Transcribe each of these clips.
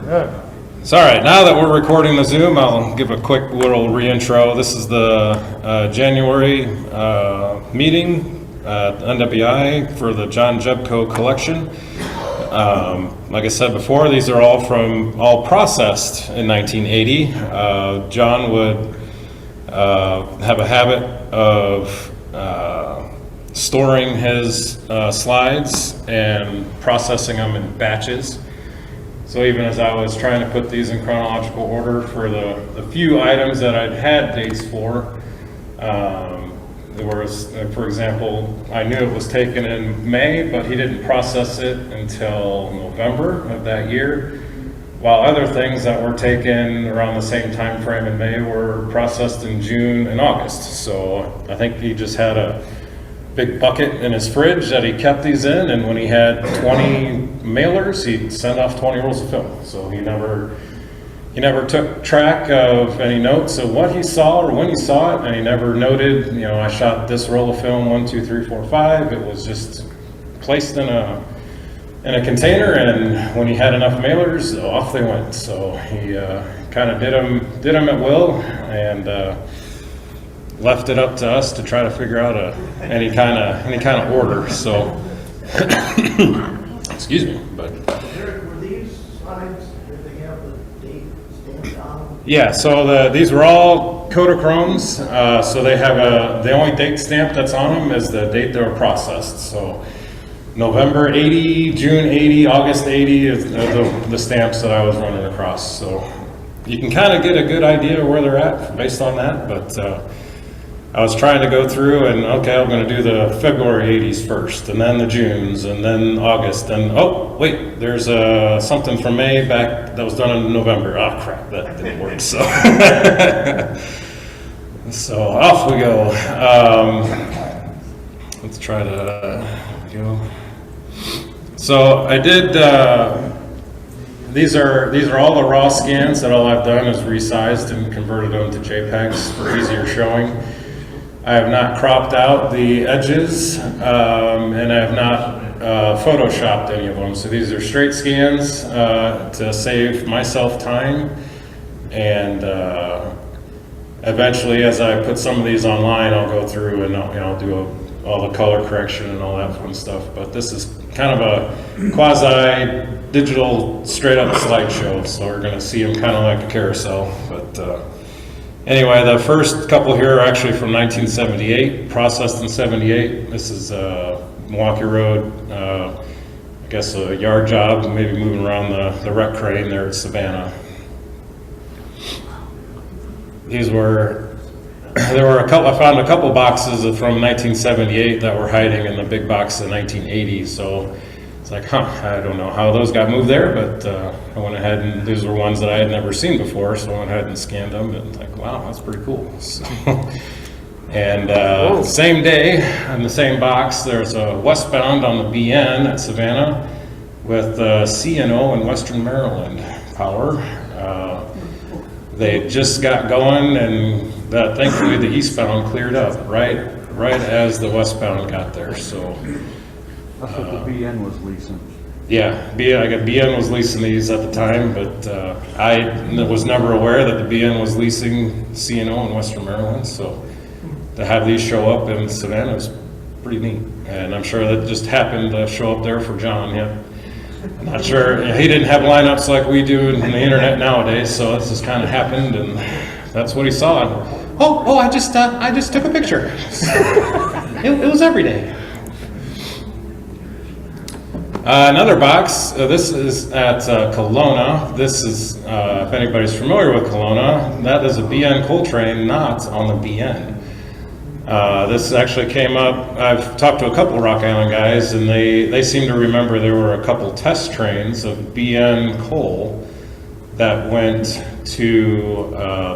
So, all right, now that we're recording the Zoom, I'll give a quick little reintro. This is the January meeting at NWI for the John Dziobko collection. Like I said before, these are all processed in 1980. John would have a habit of storing his slides and processing them in batches. So even as I was trying to put these in chronological order for the few items that I'd had dates for, there was, for example, I knew it was taken in May, but he didn't process it until November of that year, while other things that were taken around the same time frame in May were processed in June and August. So I think he just had a big bucket in his fridge that he kept these in, and when he had 20 mailers, he'd send off 20 rolls of film. So he never took track of any notes of what he saw or when he saw it, and he never noted, I shot this roll of film 1, 2, 3, 4, 5. It was just placed in a container, and when he had enough mailers, off they went. So he kind of did them at will, and left it up to us to try to figure out any kind of order. So, excuse me, but. Were these slides, did they have the date stamped on them? Yeah, so these were all Kodachromes, so they have the only date stamp that's on them is the date they were processed. So November 80, June 80, August 80 is the stamps that I was running across. So you can kind of get a good idea of where they're at based on that, but I was trying to go through and, okay, I'm going to do the February 80s first, and then the Junes, and then August, and oh, wait, there's something from May back that was done in November. Oh, crap, that didn't work. So, so off we go. Let's try to go. So I did, these are all the raw scans that all I've done is resized and converted them to JPEGs for easier showing. I have not cropped out the edges, and I have not photoshopped any of them. So these are straight scans to save myself time, and eventually, as I put some of these online, I'll go through and I'll do all the color correction and all that fun stuff. But this is kind of a quasi-digital, straight-up slideshow, so we're going to see them kind of like a carousel. But anyway, the first couple here are actually from 1978, processed in 78. This is Milwaukee Road, I guess a yard job, maybe moving around the wreck crane there at Savannah. I found a couple boxes from 1978 that were hiding in the big box in 1980, so it's like, I don't know how those got moved there, but I went ahead and these were ones that I had never seen before, so I went ahead and scanned them, and like, wow, that's pretty cool. So, and same day, in the same box, there's a westbound on the BN at Savannah with CNO in Western Maryland power. They just got going, and thankfully the eastbound cleared up right as the westbound got there. So that's what the BN was leasing. Yeah, BN was leasing these at the time, but I was never aware that the BN was leasing CNO in Western Maryland. So to have these show up in Savannah is pretty neat, and I'm sure that just happened to show up there for John. Yeah. I'm not sure, he didn't have lineups like we do in the internet nowadays, so this just kind of happened, and that's what he saw. And, I just took a picture. It was every day. Another box, this is at Kelowna. This is, if anybody's familiar with Kelowna, that is a BN coal train not on the BN. This actually came up, I've talked to a couple Rock Island guys, and they seem to remember there were a couple test trains of BN coal that went to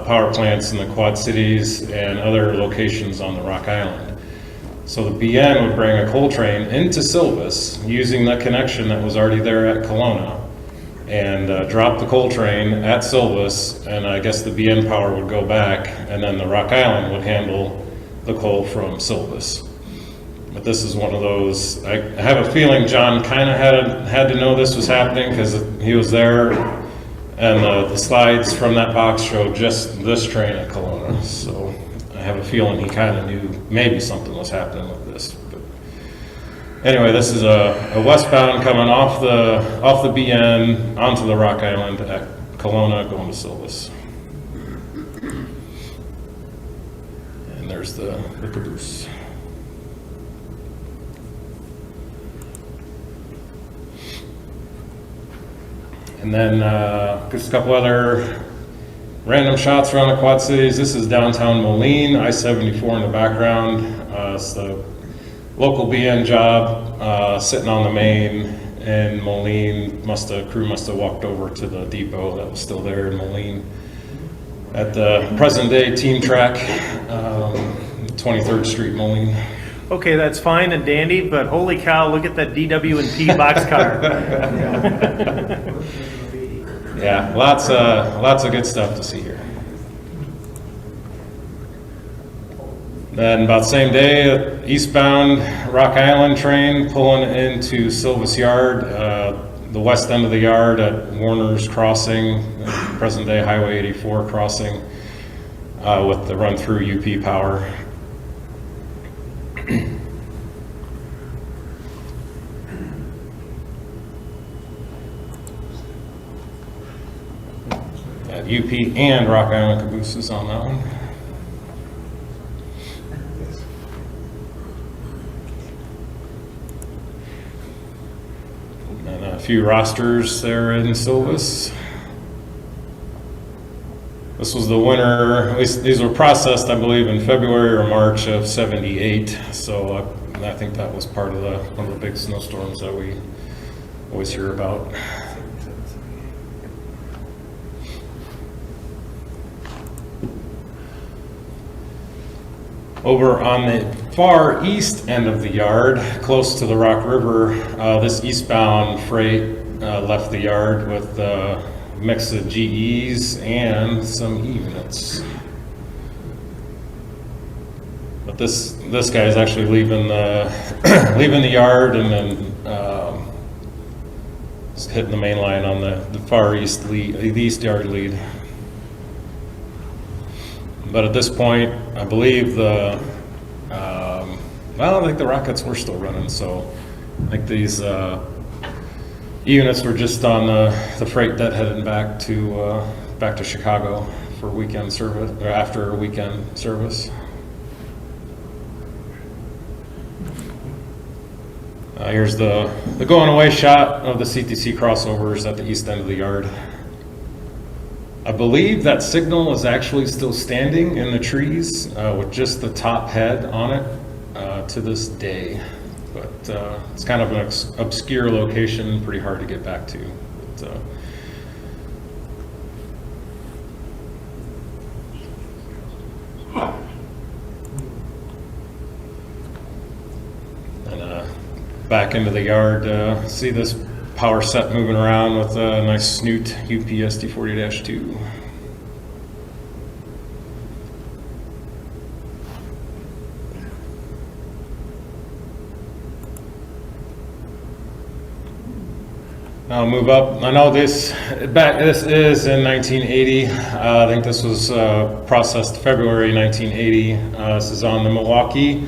power plants in the Quad Cities and other locations on the Rock Island. So the BN would bring a coal train into Silvis using the connection that was already there at Kelowna, and drop the coal train at Silvis, and I guess the BN power would go back, and then the Rock Island would handle the coal from Silvis. But this is one of those, I have a feeling John kind of had to know this was happening, because he was there And the slides from that box show just this train at Kelowna. So I have a feeling he kind of knew maybe something was happening with this. But anyway, this is a westbound coming off the BN onto the Rock Island at Kelowna going to Silvis. And there's the caboose. And then just a couple other random shots around the Quad Cities. This is downtown Moline, I-74 in the background. It's the local BN job sitting on the main in Moline. Crew must have walked over to the depot that was still there in Moline. At the present day team track, 23rd Street, Moline. Okay, that's fine and dandy, but holy cow, look at that DW&P boxcar. Yeah, lots of good stuff to see here. Then about the same day, eastbound Rock Island train pulling into Silvis Yard, the west end of the yard at Warner's Crossing, present day Highway 84 crossing, with the run through UP power. UP and Rock Island cabooses on that one. And a few rosters there in Silvis. This was the winter, at least these were processed, I believe, in February or March of '78. So I think that was part of one of the big snowstorms that we always hear about. Over on the far east end of the yard, close to the Rock River, this eastbound freight left the yard with a mix of GEs and some E units. But this guy is actually leaving the yard and then just hitting the main line on the far east lead, the east yard lead. But at this point, I believe I think the rockets were still running, so I think these units were just on the freight that headed back to Chicago for weekend service, or after weekend service. Here's the going away shot of the CTC crossovers at the east end of the yard. I believe that signal is actually still standing in the trees with just the top head on it to this day. But it's kind of an obscure location, pretty hard to get back to. But, back into the yard, see this power set moving around with a nice snoot UPS D40-2. I'll move up. I know this is in 1980. I think this was processed February 1980. This is on the Milwaukee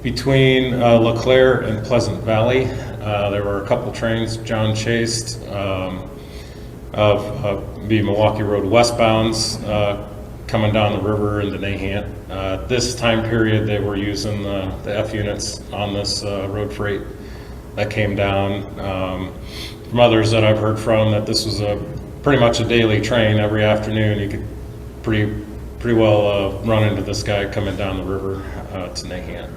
between LeClaire and Pleasant Valley. There were a couple trains John chased of the Milwaukee Road westbounds coming down the river into Nahant. This time period, they were using the F units on this road freight that came down. From others that I've heard from, that this was pretty much a daily train every afternoon. You could pretty well run into this guy coming down the river to Nahant,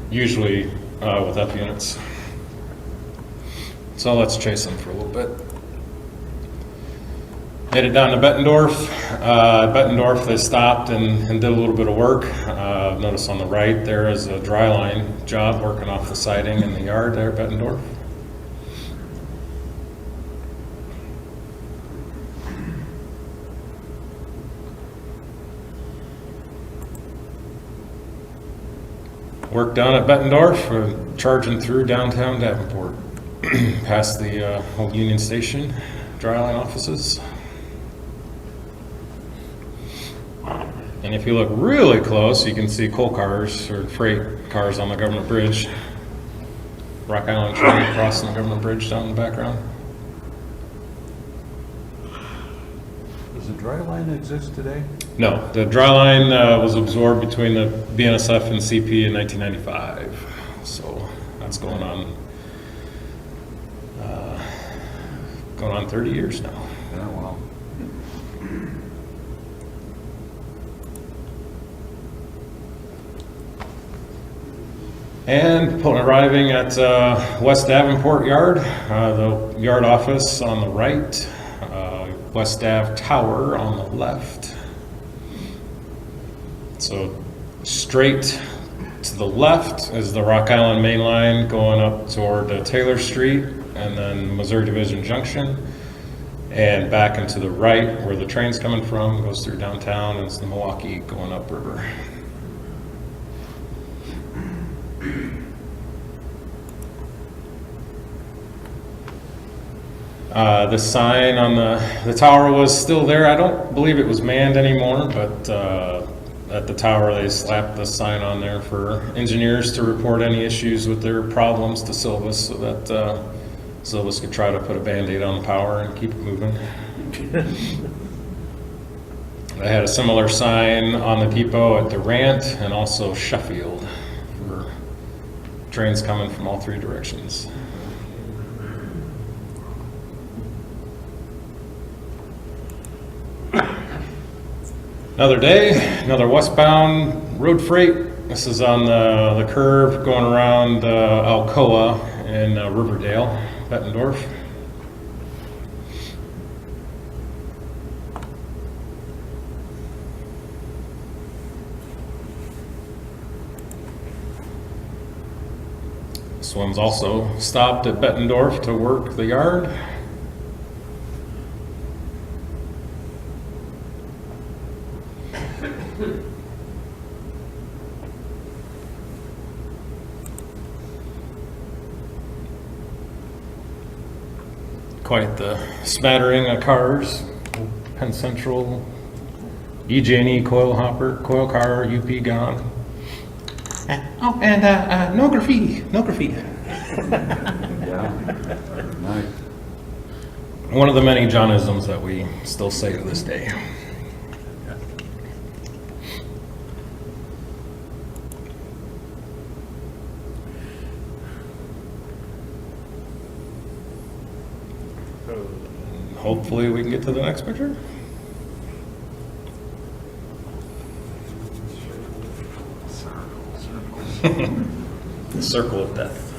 usually with F units. So let's chase them for a little bit. Headed down to Bettendorf. Bettendorf, they stopped and did a little bit of work. Notice on the right there is a dry line job working off the siding in the yard there at Bettendorf. Work done at Bettendorf, we're charging through downtown Davenport, past the old Union Station, dry line offices. And if you look really close, you can see coal cars or freight cars on the government bridge. Rock Island train crossing the government bridge down in the background. Does the dry line exist today? No, the dry line was absorbed between the BNSF and CP in 1995. So that's going on 30 years now. Yeah, well. And arriving at West Davenport Yard, the yard office on the right, West Ave Tower on the left. So straight to the left is the Rock Island main line going up toward Taylor Street and then Missouri Division Junction. And back and to the right where the train's coming from, goes through downtown, is the Milwaukee going upriver. The sign on the tower was still there. I don't believe it was manned anymore, but at the tower they slapped the sign on there for engineers to report any issues with their problems to Silvis so that Silvis could try to put a Band-Aid on the power and keep it moving. They had a similar sign on the depot at Durant and also Sheffield for trains coming from all three directions. Another day, another westbound road freight. This is on the curve going around Alcoa in Riverdale, Bettendorf. This one's also stopped at Bettendorf to work the yard. Quite the smattering of cars. Penn Central, EJ&E coil hopper, coil car, UP gone. Oh, and no graffiti, no graffiti. Yeah. Nice. One of the many Johnisms that we still say to this day. Hopefully we can get to the next picture. The circle of death.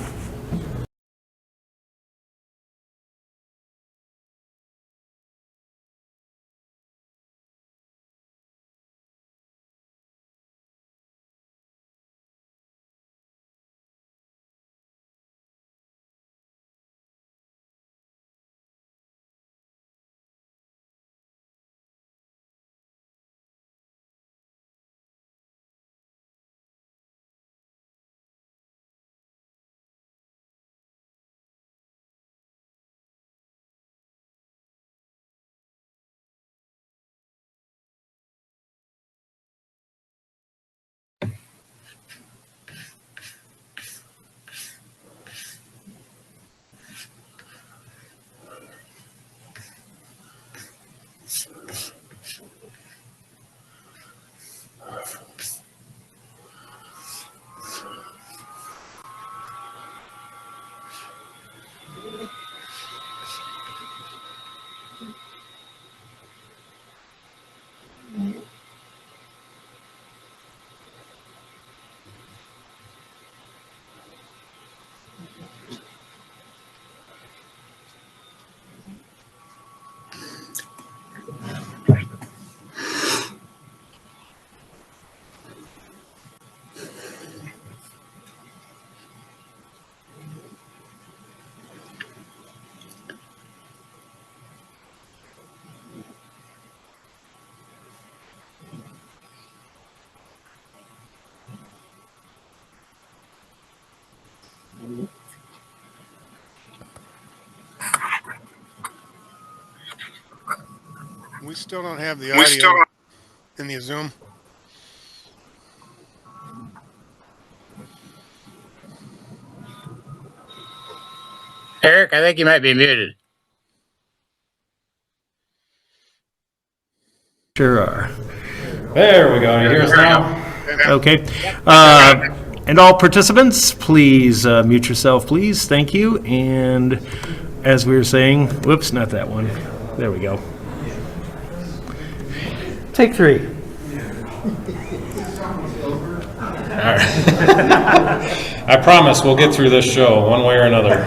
We still don't have the audio in the Zoom. Eric, I think you might be muted. Sure are. There we go. You hear us now? Okay. And all participants, please mute yourself, please. Thank you. And as we were saying, whoops, not that one. There we go. Take 3. I promise we'll get through this show one way or another.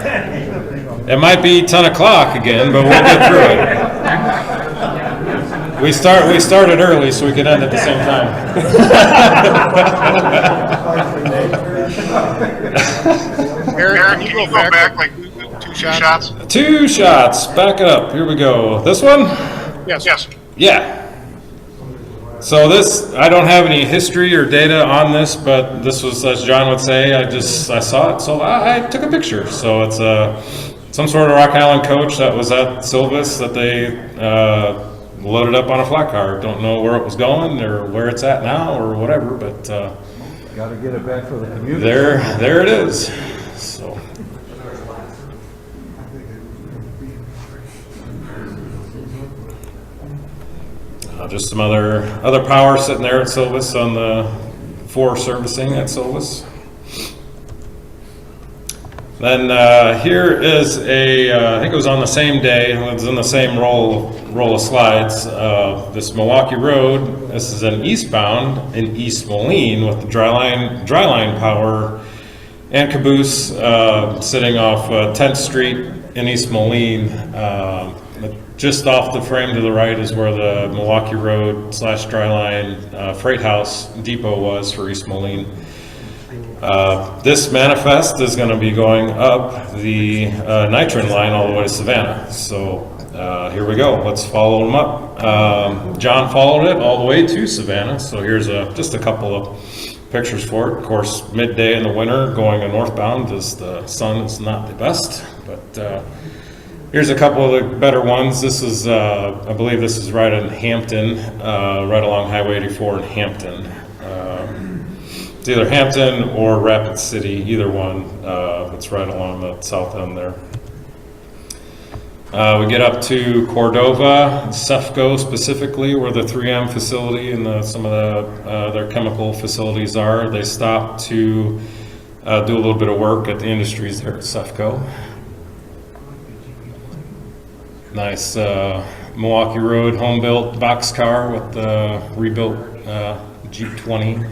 It might be 10 o'clock again, but we'll get through it. We started early so we could end at the same time. Eric, can you go back like 2 shots? 2 shots. Back it up. Here we go. This one? Yes. Yeah. So this, I don't have any history or data on this, but this was, as John would say, I saw it, so I took a picture. So it's some sort of Rock Island coach that was at Silvis that they loaded up on a flat car. Don't know where it was going or where it's at now or whatever, but Got to get it back for the community. there it is. So. Just some other power sitting there at Silvis on the 4 servicing at Silvis. Then here is I think it was on the same day, it was in the same roll of slides, this Milwaukee Road. This is an eastbound in East Moline with the dry line power and caboose sitting off 10th Street in East Moline. Just off the frame to the right is where the Milwaukee Road / Dryline Freight House Depot was for East Moline. This manifest is going to be going up the Nitron line all the way to Savannah. So here we go. Let's follow them up. John followed it all the way to Savannah. So here's just a couple of pictures for it. Of course, midday in the winter going northbound as the sun is not the best, but here's a couple of the better ones. This is, I believe this is right in Hampton, right along Highway 84 in Hampton. It's either Hampton or Rapid City, either one. It's right along the south end there. We get up to Cordova, Cefco specifically, where the 3M facility and some of their chemical facilities are. They stop to do a little bit of work at the industries there at Cefco. Nice Milwaukee Road home-built boxcar with the rebuilt Jeep 20.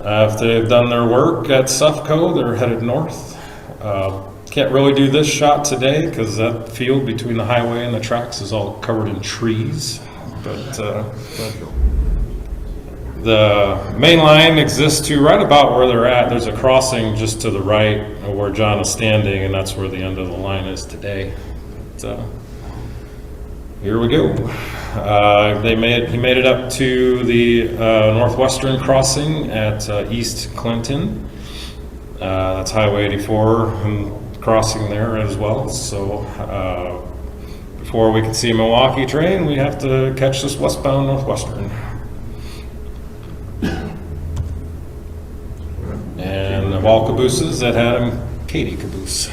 After they've done their work at Cefco, they're headed north. Can't really do this shot today because that field between the highway and the tracks is all covered in trees. But the main line exists to right about where they're at. There's a crossing just to the right of where John is standing, and that's where the end of the line is today. But, here we go. He made it up to the northwestern crossing at East Clinton. That's Highway 84 and crossing there as well. So before we can see a Milwaukee train, we have to catch this westbound northwestern. And of all cabooses that had him, Katie caboose.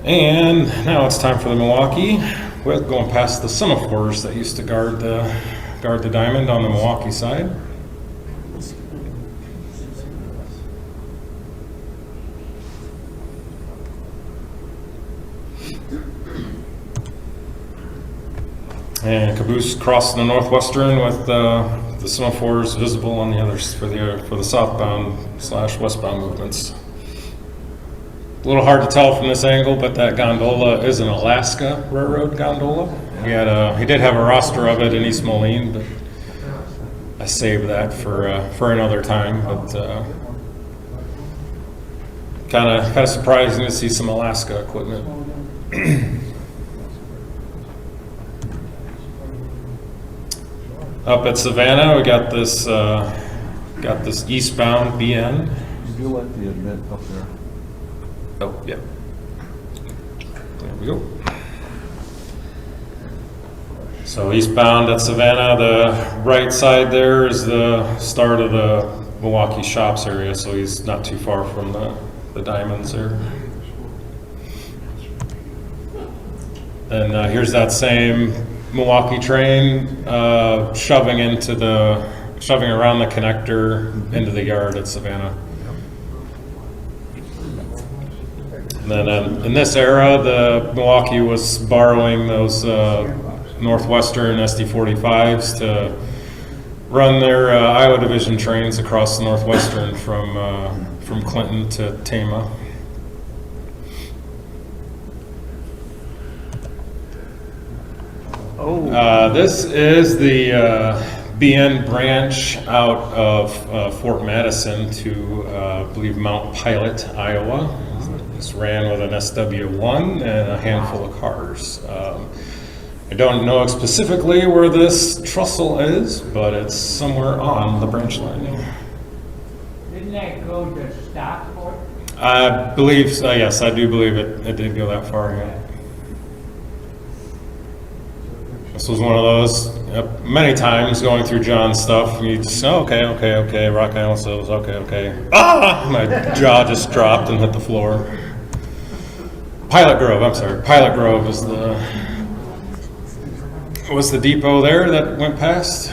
And now it's time for the Milwaukee. We're going past the semaphores that used to guard the diamond on the Milwaukee side. And caboose crossing the northwestern with the semaphores visible on the others for the southbound / westbound movements. A little hard to tell from this angle, but that gondola is an Alaska Railroad gondola. He did have a roster of it in East Moline, but I saved that for another time. But kind of surprising to see some Alaska equipment. Up at Savannah, we got this eastbound BN. Did you let the admit up there? Oh, yeah. There we go. So eastbound at Savannah, the right side there is the start of the Milwaukee Shops area, so he's not too far from the diamonds there. And here's that same Milwaukee train shoving around the connector into the yard at Savannah. And then in this era, the Milwaukee was borrowing those Northwestern SD45s to run their Iowa Division trains across the Northwestern from Clinton to Tama. This is the BN branch out of Fort Madison to, I believe, Mount Pilot, Iowa. This ran with an SW1 and a handful of cars. I don't know specifically where this trestle is, but it's somewhere on the branch line. Didn't that go to Stockport? I believe, yes, I do believe it did go that far, yeah. This was one of those, many times going through John's stuff, and you just, okay, Rock Island Sills, okay. Ah! My jaw just dropped and hit the floor. Pilot Grove was the depot there that went past.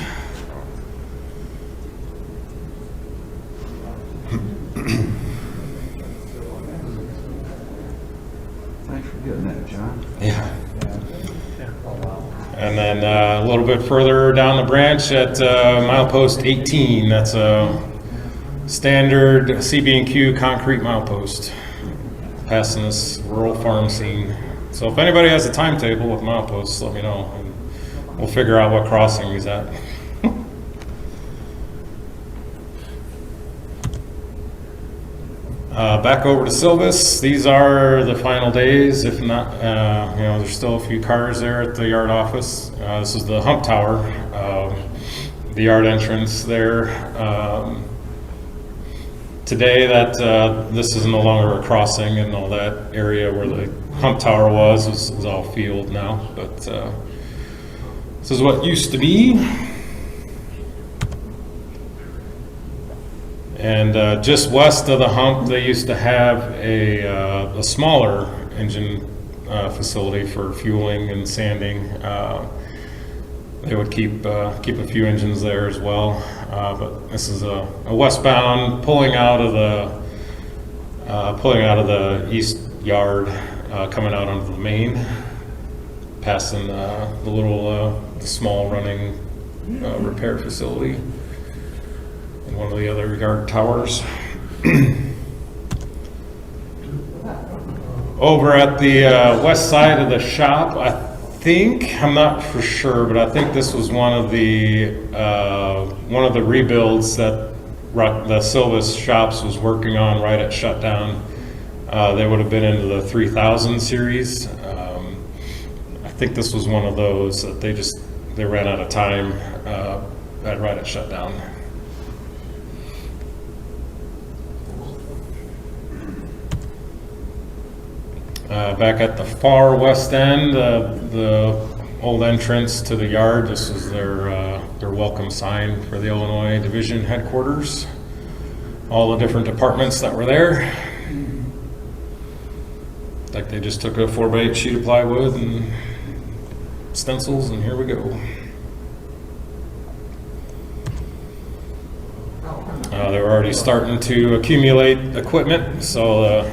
Thanks for getting that, John. Yeah. And then a little bit further down the branch at milepost 18, that's a standard CB&Q concrete milepost passing this rural farm scene. So if anybody has a timetable with mileposts, let me know, and we'll figure out what crossing he's at. Back over to Silvis. These are the final days. If not, there's still a few cars there at the yard office. This is the hump tower, the yard entrance there. Today, this is no longer a crossing, and all that area where the hump tower was is all field now. But this is what used to be. And just west of the hump, they used to have a smaller engine facility for fueling and sanding. They would keep a few engines there as well. But this is a westbound pulling out of the east yard, coming out onto the main, passing the small running repair facility. One of the other yard towers. Over at the west side of the shop, I'm not for sure, but I think this was one of the rebuilds that the Silvis shops was working on right at shutdown. They would have been into the 3000 series. I think this was one of those that they ran out of time right at shutdown. Back at the far west end, the old entrance to the yard, this is their welcome sign for the Illinois Division headquarters. All the different departments that were there. Like they just took a 4x8 sheet of plywood and stencils, and here we go. They were already starting to accumulate equipment, so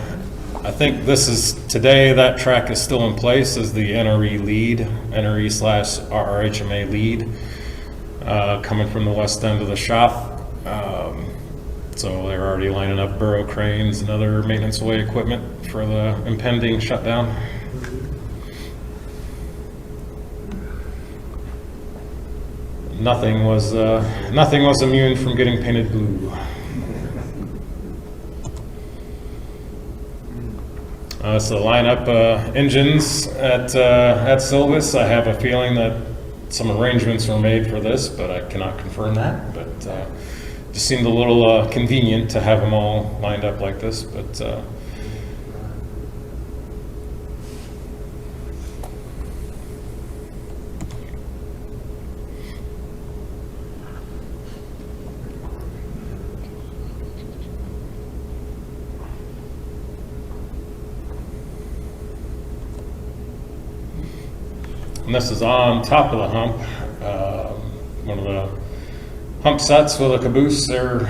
I think this is today. That track is still in place as the NRE/RRHMA lead, coming from the west end of the shop. So they're already lining up burrow cranes and other maintenance away equipment for the impending shutdown. Nothing was immune from getting painted blue. So line up engines at Silvis. I have a feeling that some arrangements were made for this, but I cannot confirm that. But just seemed a little convenient to have them all lined up like this. But And this is on top of the hump. One of the hump sets with a caboose there.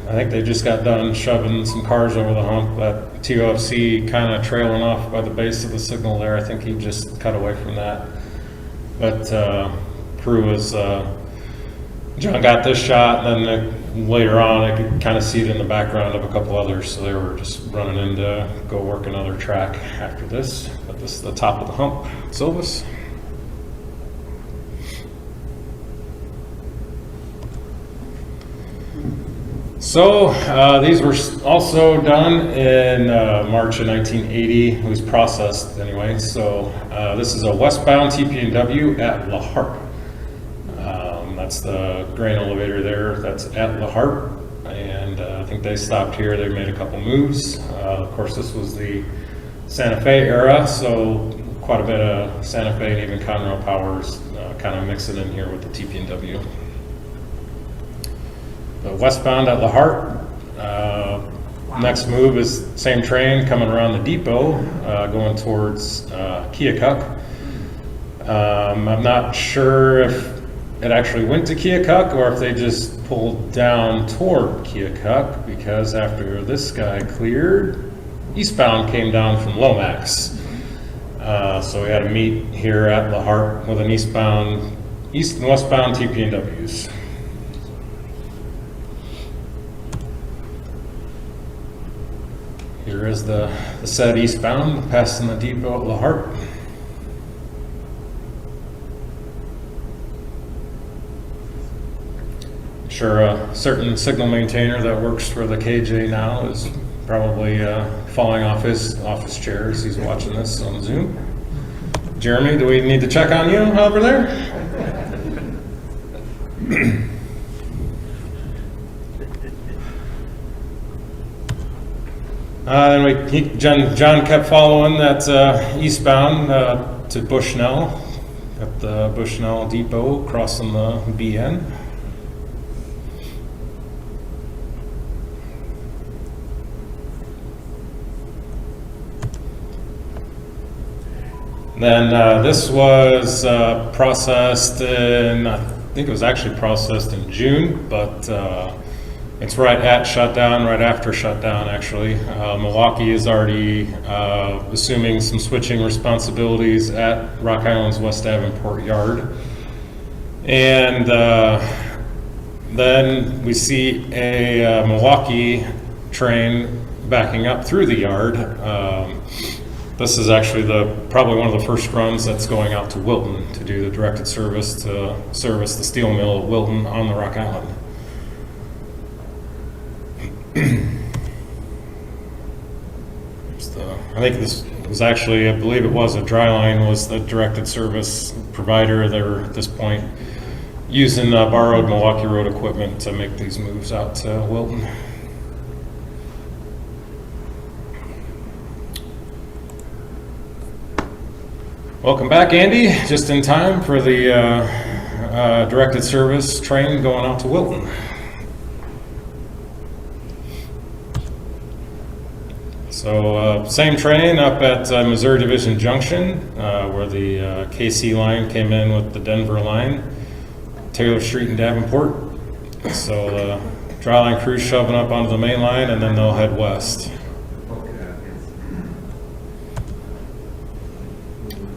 I think they just got done shoving some cars over the hump. That TOFC kind of trailing off by the base of the signal there. I think he just cut away from that. But crew was, John got this shot, and then later on I could kind of see it in the background of a couple others. So they were just running in to go work another track after this. But this is the top of the hump, Silvis. So these were also done in March of 1980. It was processed anyway. So this is a westbound TP&W at La Harpe. That's the grain elevator there. That's at La Harpe. And I think they stopped here. They made a couple moves. Of course, this was the Santa Fe era. So quite a bit of Santa Fe and even Conrail powers kind of mixing in here with the TP&W. Westbound at La Harpe. Next move is same train coming around the depot, going towards Keokuk. I'm not sure if it actually went to Keokuk or if they just pulled down toward Keokuk, because after this guy cleared, eastbound came down from Lomax. So we had to meet here at La Harpe with an east and westbound TP&Ws. Here is the set eastbound, passing the depot at La Harpe. Sure, a certain signal maintainer that works for the KJ now is probably falling off his chair as he's watching this on Zoom. Jeremy, do we need to check on you over there? John kept following that eastbound to Bushnell at the Bushnell Depot, crossing the BN. Then this was processed in, I think it was actually processed in June, but it's right at shutdown, right after shutdown actually. Milwaukee is already assuming some switching responsibilities at Rock Island's West Davenport yard. And then we see a Milwaukee train backing up through the yard. This is actually probably one of the first runs that's going out to Wilton to do the directed service to service the steel mill at Wilton on the Rock Island. I think this was actually, I believe it was a Dryline was the directed service provider. They were at this point using borrowed Milwaukee Road equipment to make these moves out to Wilton. Welcome back, Andy. Just in time for the directed service train going out to Wilton. So same train up at Missouri Division Junction, where the KC line came in with the Denver line, Taylor Street and Davenport. So the Dryline crew shoving up onto the main line, and then they'll head west.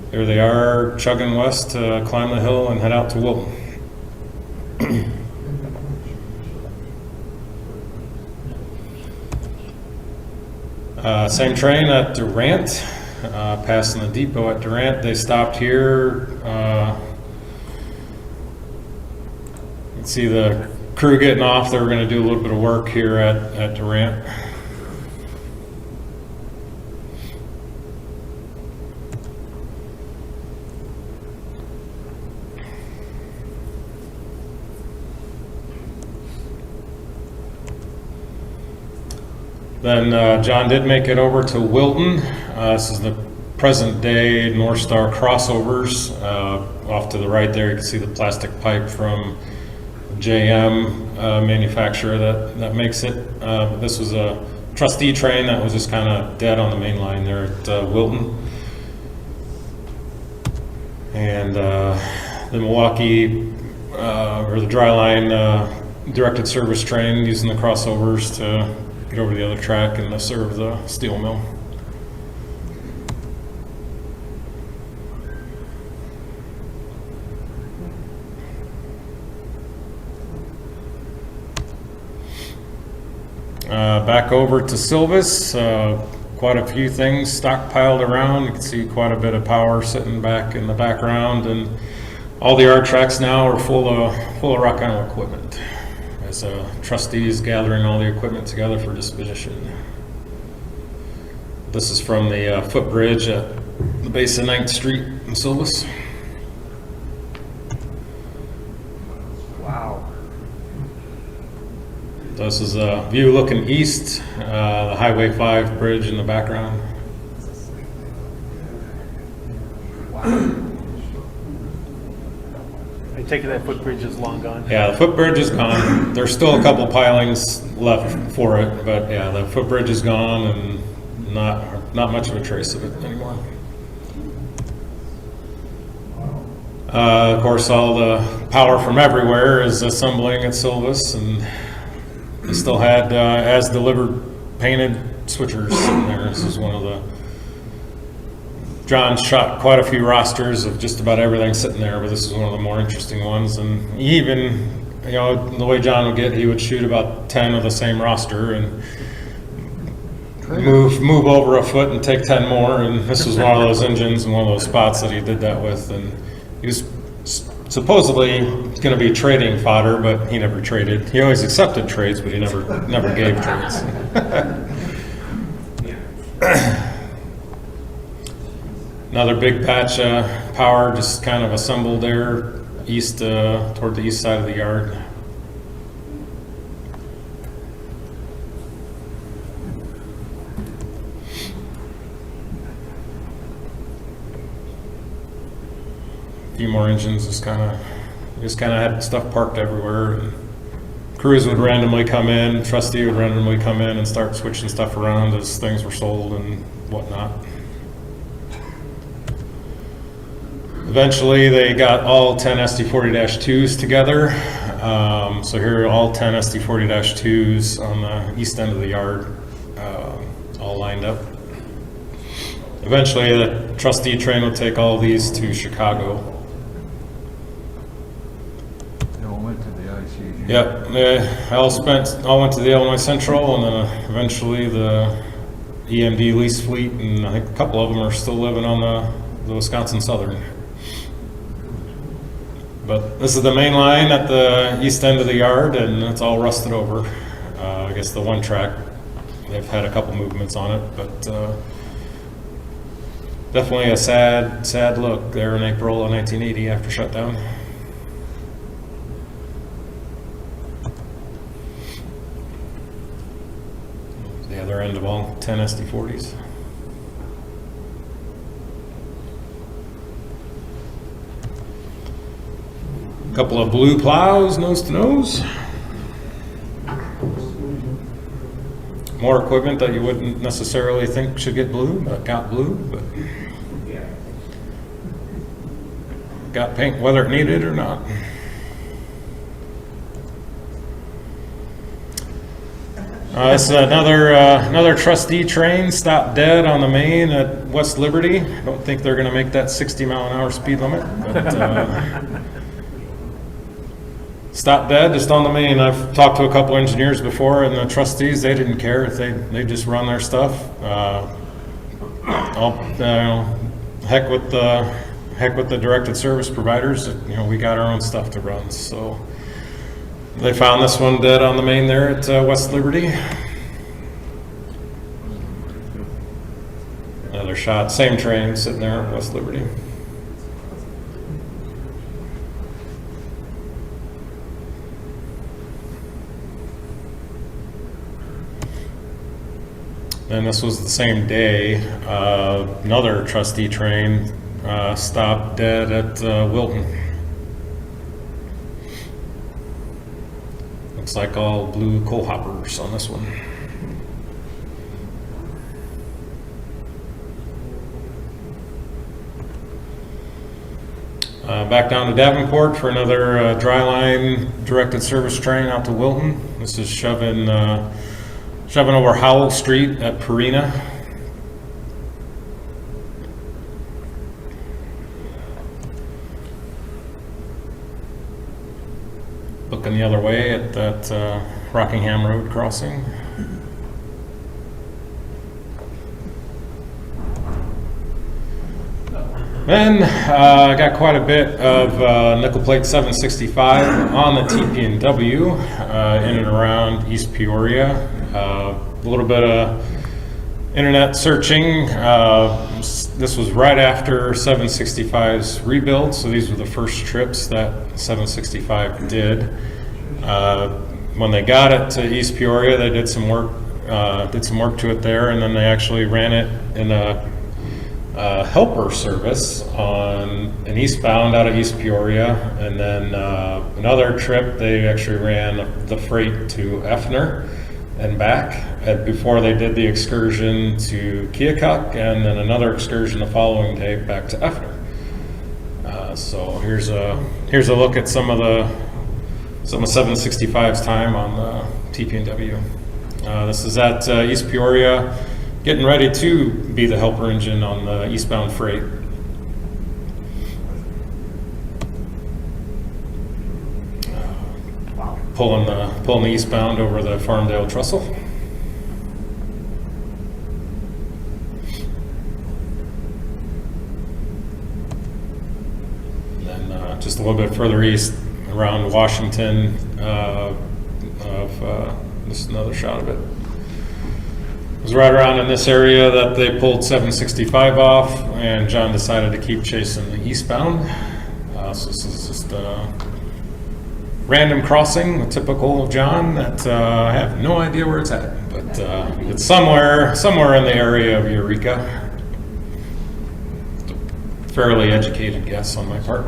There they are, chugging west to climb the hill and head out to Wilton. Same train at Durant, passing the depot at Durant. They stopped here. You can see the crew getting off. They were going to do a little bit of work here at Durant. Then John did make it over to Wilton. This is the present day North Star crossovers. Off to the right there, you can see the plastic pipe from JM manufacturer that makes it. This was a trustee train that was just kind of dead on the main line there at Wilton. And the Milwaukee, or the Dryline directed service train using the crossovers to get over the other track and to serve the steel mill. Back over to Silvis, quite a few things stockpiled around. You can see quite a bit of power sitting back in the background, and all the yard tracks now are full of rock island equipment. As trustees gathering all the equipment together for disposition. This is from the footbridge at the base of 9th Street in Silvis. Wow. This is a view looking east, the Highway 5 bridge in the background. I take it that footbridge is long gone? Yeah, the footbridge is gone. There's still a couple pilings left for it, but yeah, the footbridge is gone and not much of a trace of it anymore. Of course, all the power from everywhere is assembling at Silvis, and they still had as delivered painted switchers sitting there. This is one of the, John shot quite a few rosters of just about everything sitting there, but this is one of the more interesting ones. And he even, you know, the way John would get, he would shoot about 10 of the same roster and move over a foot and take 10 more. And this was one of those engines and one of those spots that he did that with. And he was supposedly going to be trading fodder, but he never traded. He always accepted trades, but he never gave trades. Another big patch of power just kind of assembled there east, toward the east side of the yard. A few more engines, just kind of had stuff parked everywhere. And crews would randomly come in, trustee would randomly come in and start switching stuff around as things were sold and whatnot. Eventually, they got all 10 SD40-2s together. So here are all 10 SD40-2s on the east end of the yard, all lined up. Eventually, the trustee train would take all these to Chicago. They all went to the ICG. Yep, they all went to the Illinois Central, and then eventually the EMD lease fleet, and I think a couple of them are still living on the Wisconsin Southern. But this is the main line at the east end of the yard, and it's all rusted over. I guess the one track, they've had a couple movements on it, but definitely a sad look there in April of 1980 after shutdown. The other end of all 10 SD40s. A couple of blue plows, nose to nose. More equipment that you wouldn't necessarily think should get blue, but got blue, but got paint whether it needed or not. This is another trustee train stopped dead on the main at West Liberty. I don't think they're going to make that 60-mile-an-hour speed limit, but stopped dead just on the main. I've talked to a couple engineers before, and the trustees, they didn't care. They just run their stuff. Heck with the directed service providers. You know, we got our own stuff to run. So they found this one dead on the main there at West Liberty. Another shot, same train sitting there at West Liberty. And this was the same day. Another trustee train stopped dead at Wilton. Looks like all blue coal hoppers on this one. Back down to Davenport for another dry line directed service train out to Wilton. This is shoving over Howell Street at Purina. Looking the other way at that Rockingham Road crossing. Then I got quite a bit of nickel plate 765 on the TP&W in and around East Peoria. A little bit of internet searching. This was right after 765's rebuild, so these were the first trips that 765 did. When they got it to East Peoria, they did some work to it there, and then they actually ran it in a helper service on an eastbound out of East Peoria, and then another trip they actually ran the freight to Effner and back before they did the excursion to Keokuk, and then another excursion the following day back to Effner. So here's a look at some of 765's time on the TP&W. This is at East Peoria, getting ready to be the helper engine on the eastbound freight. Pulling the eastbound over the Farmdale Trestle. And then just a little bit further east around Washington, this is another shot of it. It was right around in this area that they pulled 765 off, and John decided to keep chasing the eastbound. So this is just a random crossing, typical of John, that I have no idea where it's at, but it's somewhere in the area of Eureka. Fairly educated guess on my part.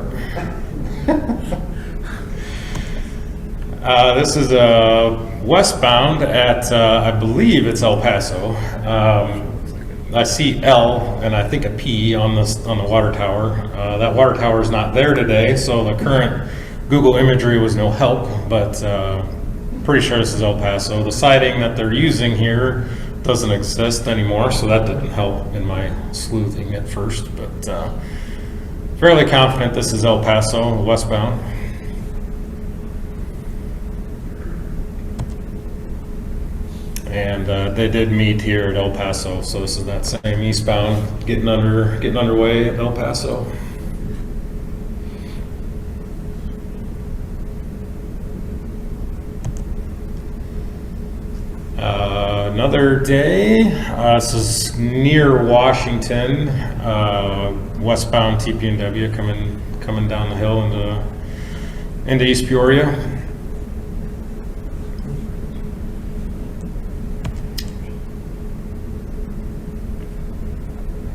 This is westbound at, I believe it's El Paso. I see L and I think a P on the water tower. That water tower is not there today, so the current Google imagery was no help, but pretty sure this is El Paso. The siding that they're using here doesn't exist anymore, so that didn't help in my sleuthing at first, but fairly confident this is El Paso, westbound. And they did meet here at El Paso, so this is that same eastbound getting underway at El Paso. Another day, this is near Washington, westbound TP&W coming down the hill into East Peoria.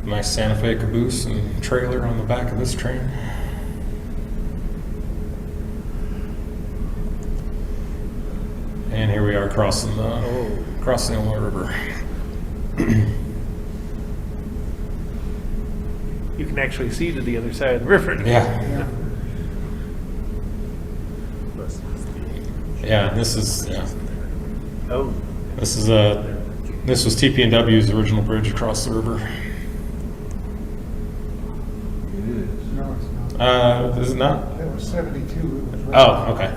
Nice Santa Fe caboose and trailer on the back of this train. And here we are crossing the Illinois River. You can actually see to the other side of the river. Yeah. Yeah, this is Oh, this was TP&W's original bridge across the river. No, it's not. Is it not? That was 72. It was right. Oh, okay.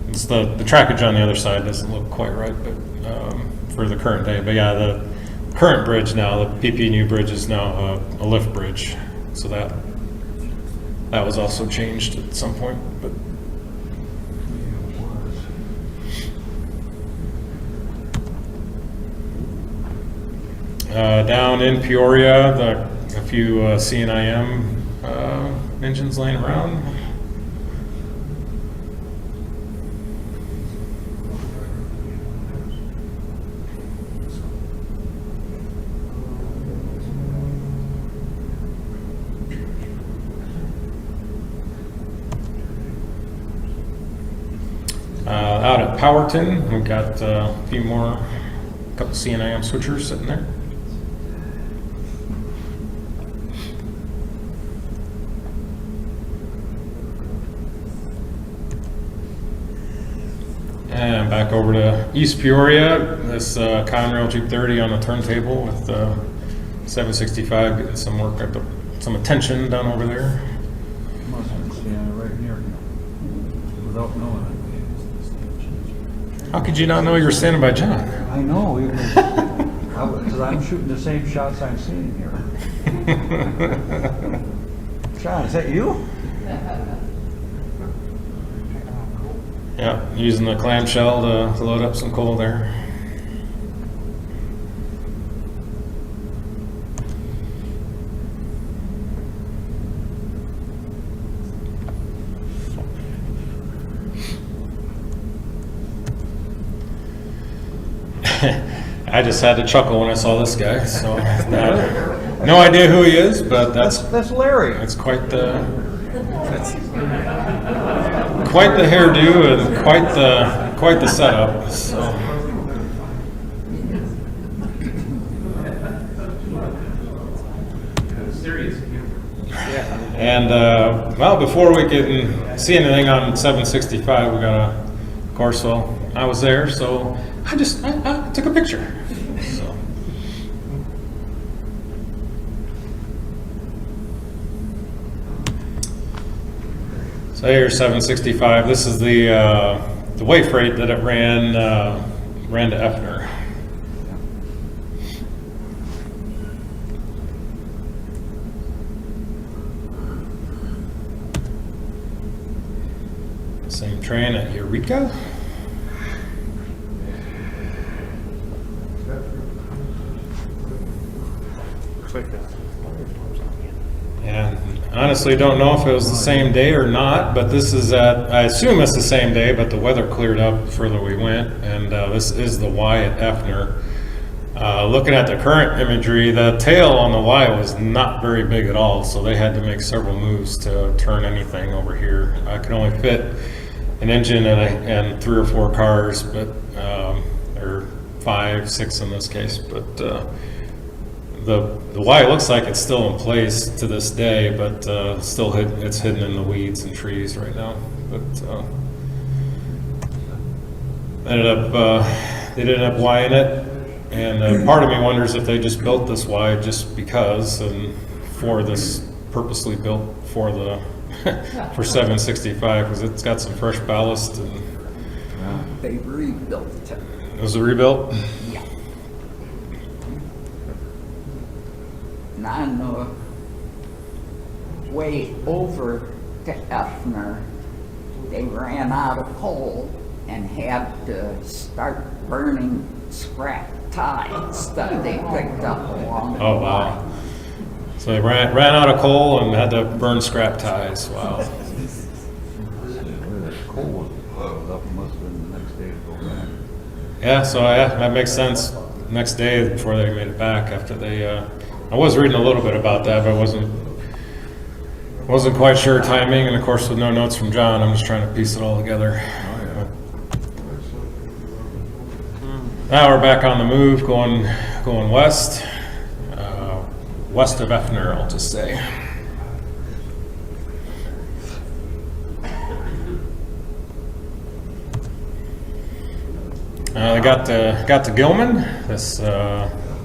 It's the trackage on the other side doesn't look quite right, but for the current day. But yeah, the current bridge now, the PP&U bridge is now a lift bridge, so that was also changed at some point. But down in Peoria, a few CNIM engines laying around. Out at Powerton, we've got a couple CNIM switchers sitting there. And back over to East Peoria, this Conrail Jeep 30 on the turntable with 765 getting some work, some attention done over there. Must have been standing right near him without knowing How could you not know you were standing by John? it. I know, he was, because I'm shooting the same shots I'm seeing here. John, is that you? Yeah, using the clamshell to load up some coal there. I just had to chuckle when I saw this guy, so no idea who he is, but that's Larry. quite the hairdo and quite the setup. So. And well, before we can see anything on 765, we got of course, well, I was there, so I took a picture. So here's 765. This is the way freight that it ran to Effner. Same train at Eureka. Looks like that. And honestly, don't know if it was the same day or not, but this is I assume it's the same day, but the weather cleared up the further we went, and this is the Y at Effner. Looking at the current imagery, the tail on the Y was not very big at all, so they had to make several moves to turn anything over here. I could only fit an engine and 3 or 4 cars, but or 5, 6 in this case, but the Y looks like it's still in place to this day, but still it's hidden in the weeds and trees right now. But they ended up Ying it, and part of me wonders if they just built this Y just because, and for this purposely built for the for 765, because it's got some fresh ballast and They rebuilt it. it was a rebuilt. Yeah. And on the way over to Effner, they ran out of coal and had to start burning scrap ties that they picked up along the Oh wow! line. So they ran out of coal and had to burn scrap ties. Wow. Where that coal was up, must have been the next day to go back. Yeah, so that makes sense. Next day before they made it back after they, I was reading a little bit about that, but wasn't quite sure timing. And of course, with no notes from John, I'm just trying to piece it all together. Now we're back on the move, going west, west of Effner, I'll just say. I got to Gilman, this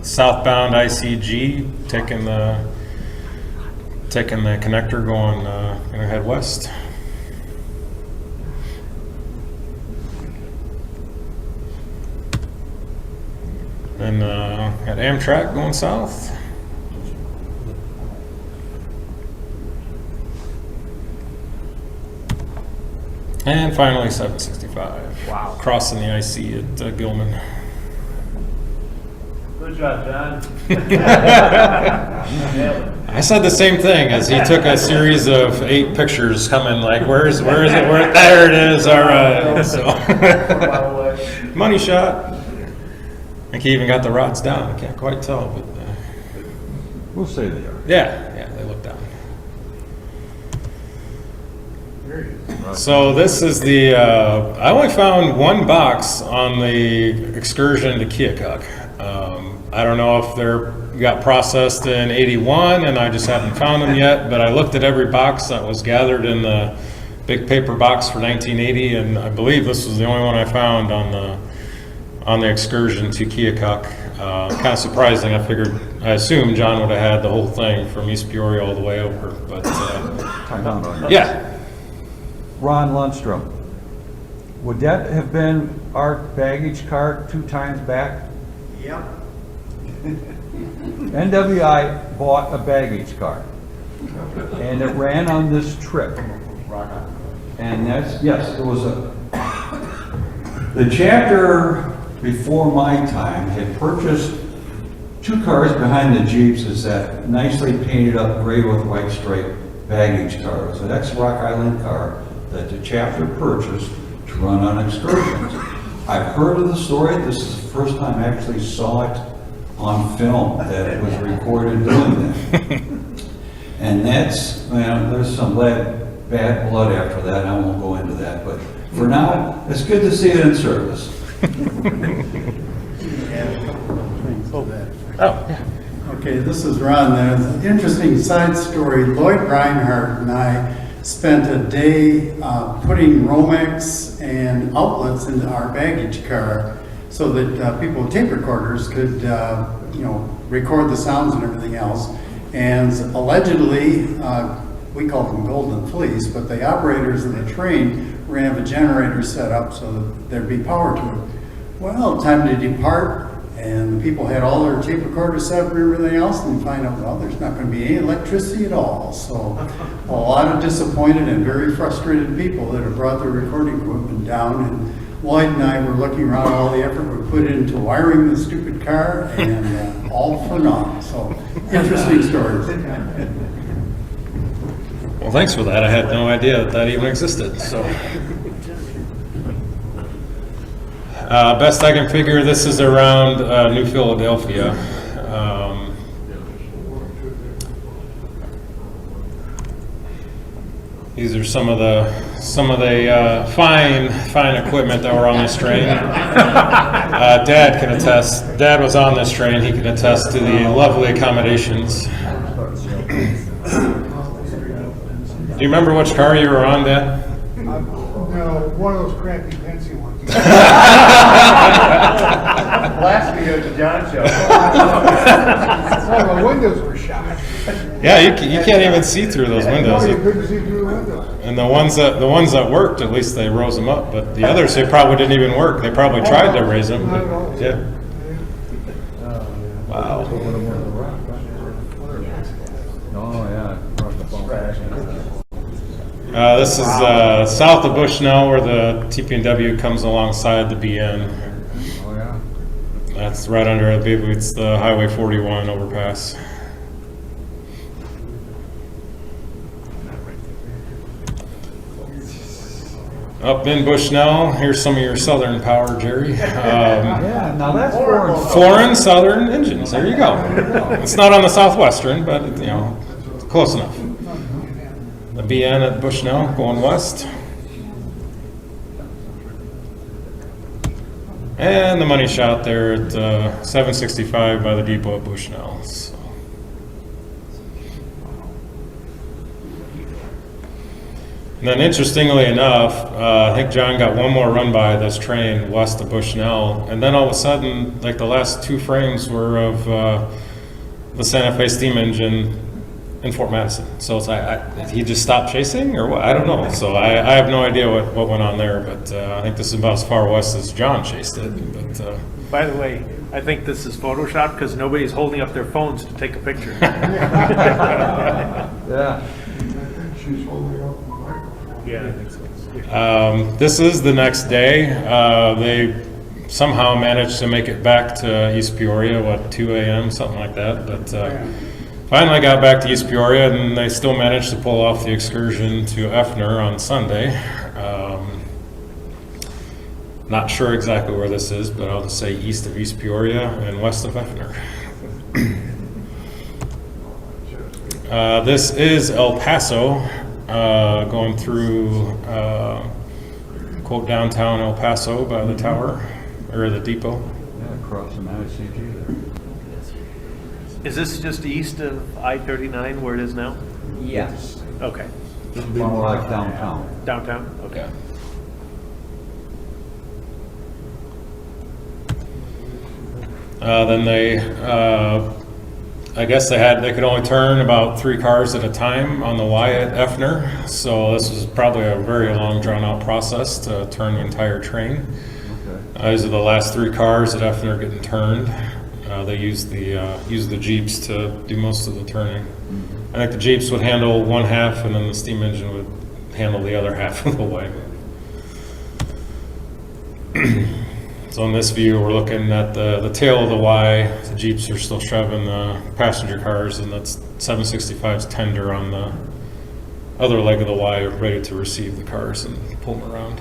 southbound ICG, taking the connector, gonna head west. Then got Amtrak going south. And finally 765. Wow. Crossing the IC at Gilman. Good job, John. I said the same thing as he took a series of 8 pictures coming like, where is it? There it is. All right. So money shot. I think he even got the rods down. I can't quite tell, but We'll say they are. yeah, they look down. So this is the, I only found 1 box on the excursion to Keokuk. I don't know if they're got processed in '81 and I just haven't found them yet, but I looked at every box that was gathered in the big paper box for 1980, and I believe this was the only one I found on the excursion to Keokuk. Kind of surprising. I assumed John would have had the whole thing from East Peoria all the way over, but Time out on that. yeah. Ron Lundstrom, would that have been our baggage car 2 times back? Yep. NWI bought a baggage car, and it ran on this trip. And that's, yes, it was the chapter before my time had purchased 2 cars behind the Jeeps, is that nicely painted up gray with white stripe baggage car. It's an ex-Rock Island car that the chapter purchased to run on excursions. I've heard of the story. This is the first time I actually saw it on film, that it was recorded doing that. And that's, man, there's some bad blood after that. I won't go into that, but for now, it's good to see it in service. Okay, this is Ron. There's an interesting side story. Lloyd Reinhardt and I spent a day putting Romex and outlets into our baggage car so that people with tape recorders could, record the sounds and everything else. And allegedly, we called them Golden Fleece, but the operators of the train were going to have a generator set up so that there'd be power to it. Well, time to depart, and the people had all their tape recorders set up and everything else, and find out, well, there's not going to be any electricity at all. So a lot of disappointed and very frustrated people that have brought their recording equipment down, and Lloyd and I were looking around all the effort we put into wiring the stupid car, and all for naught. So interesting stories. Well, thanks for that. I had no idea that even existed. So, best I can figure, this is around New Philadelphia. These are some of the fine equipment that were on this train. Dad can attest. Dad was on this train. He can attest to the lovely accommodations. Do you remember which car you were on, Dad? No, one of those crappy fancy ones. Last year at the John show. Oh, the windows were shot. Yeah, you can't even see through those windows. No, you couldn't see through the windows. And the ones that worked, at least they rose them up. But the others, they probably didn't even work. They probably tried to raise them. Not at all. But, yeah. Wow. Oh, yeah. This is south of Bushnell, where the TP&W comes alongside the BN. Oh, yeah. That's right under, I believe it's the Highway 41 overpass. Up in Bushnell, here's some of your Southern power, Jerry. Yeah, now that's foreign. Foreign Southern engines. There you go. It's not on the Southwestern, but it's close enough. The BN at Bushnell going west. And the money shot there at 765 by the depot at Bushnell. So. And then interestingly enough, I think John got one more run by this train west of Bushnell, and then all of a sudden, like the last 2 frames were of the Santa Fe steam engine in Fort Madison. So it's like, he just stopped chasing, or what? I don't know. So I have no idea what went on there, but I think this is about as far west as John chased it. But By the way, I think this is Photoshop because nobody's holding up their phones to take a picture. Yeah. She's holding up the microphone. Yeah, I think so. this is the next day. They somehow managed to make it back to East Peoria, 2 a.m., something like that. But finally got back to East Peoria, and they still managed to pull off the excursion to Effner on Sunday. Not sure exactly where this is, but I'll just say east of East Peoria and west of Effner. This is El Paso, going through, quote, downtown El Paso by the tower, or the depot. Yeah, crossing ICG there. Is this just east of I-39 where it is now? Yes. Okay. This would be more like downtown. Downtown? Okay. Then they, I guess they could only turn about 3 cars at a time on the Y at Effner. So this was probably a very long drawn out process to turn the entire train. Okay. These are the last 3 cars at Effner getting turned. They used the Jeeps to do most of the turning. I think the Jeeps would handle one half and then the steam engine would handle the other half of the way. So in this view, we're looking at the tail of the Y. The Jeeps are still shoving the passenger cars, and that's 765's tender on the other leg of the Y, ready to receive the cars and pull them around.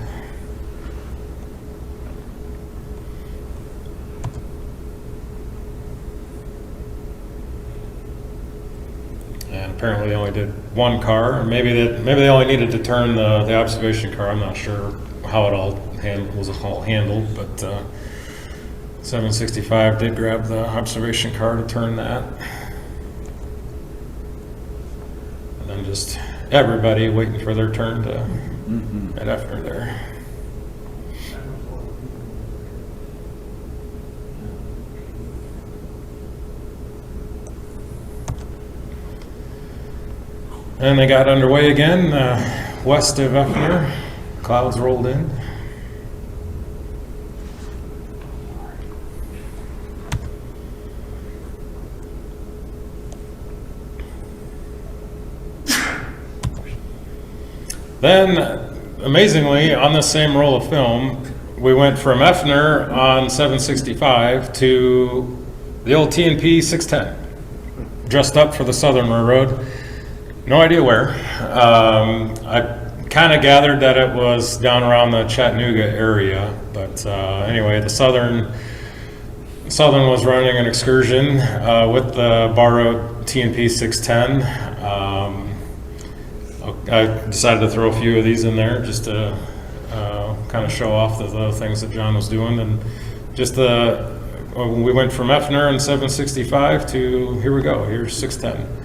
And apparently they only did 1 car, or maybe they only needed to turn the observation car. I'm not sure how it all was all handled, but 765 did grab the observation car to turn that. And then just everybody waiting for their turn to head after there. And they got underway again, west of Effner. Clouds rolled in. Then, amazingly, on the same roll of film, we went from Effner on 765 to the old TNP 610, dressed up for the Southern Railroad. No idea where. I kind of gathered that it was down around the Chattanooga area, but anyway, the Southern was running an excursion with the borrowed TNP 610. I decided to throw a few of these in there just to kind of show off the things that John was doing, and just we went from Effner and 765 to here we go. Here's 610.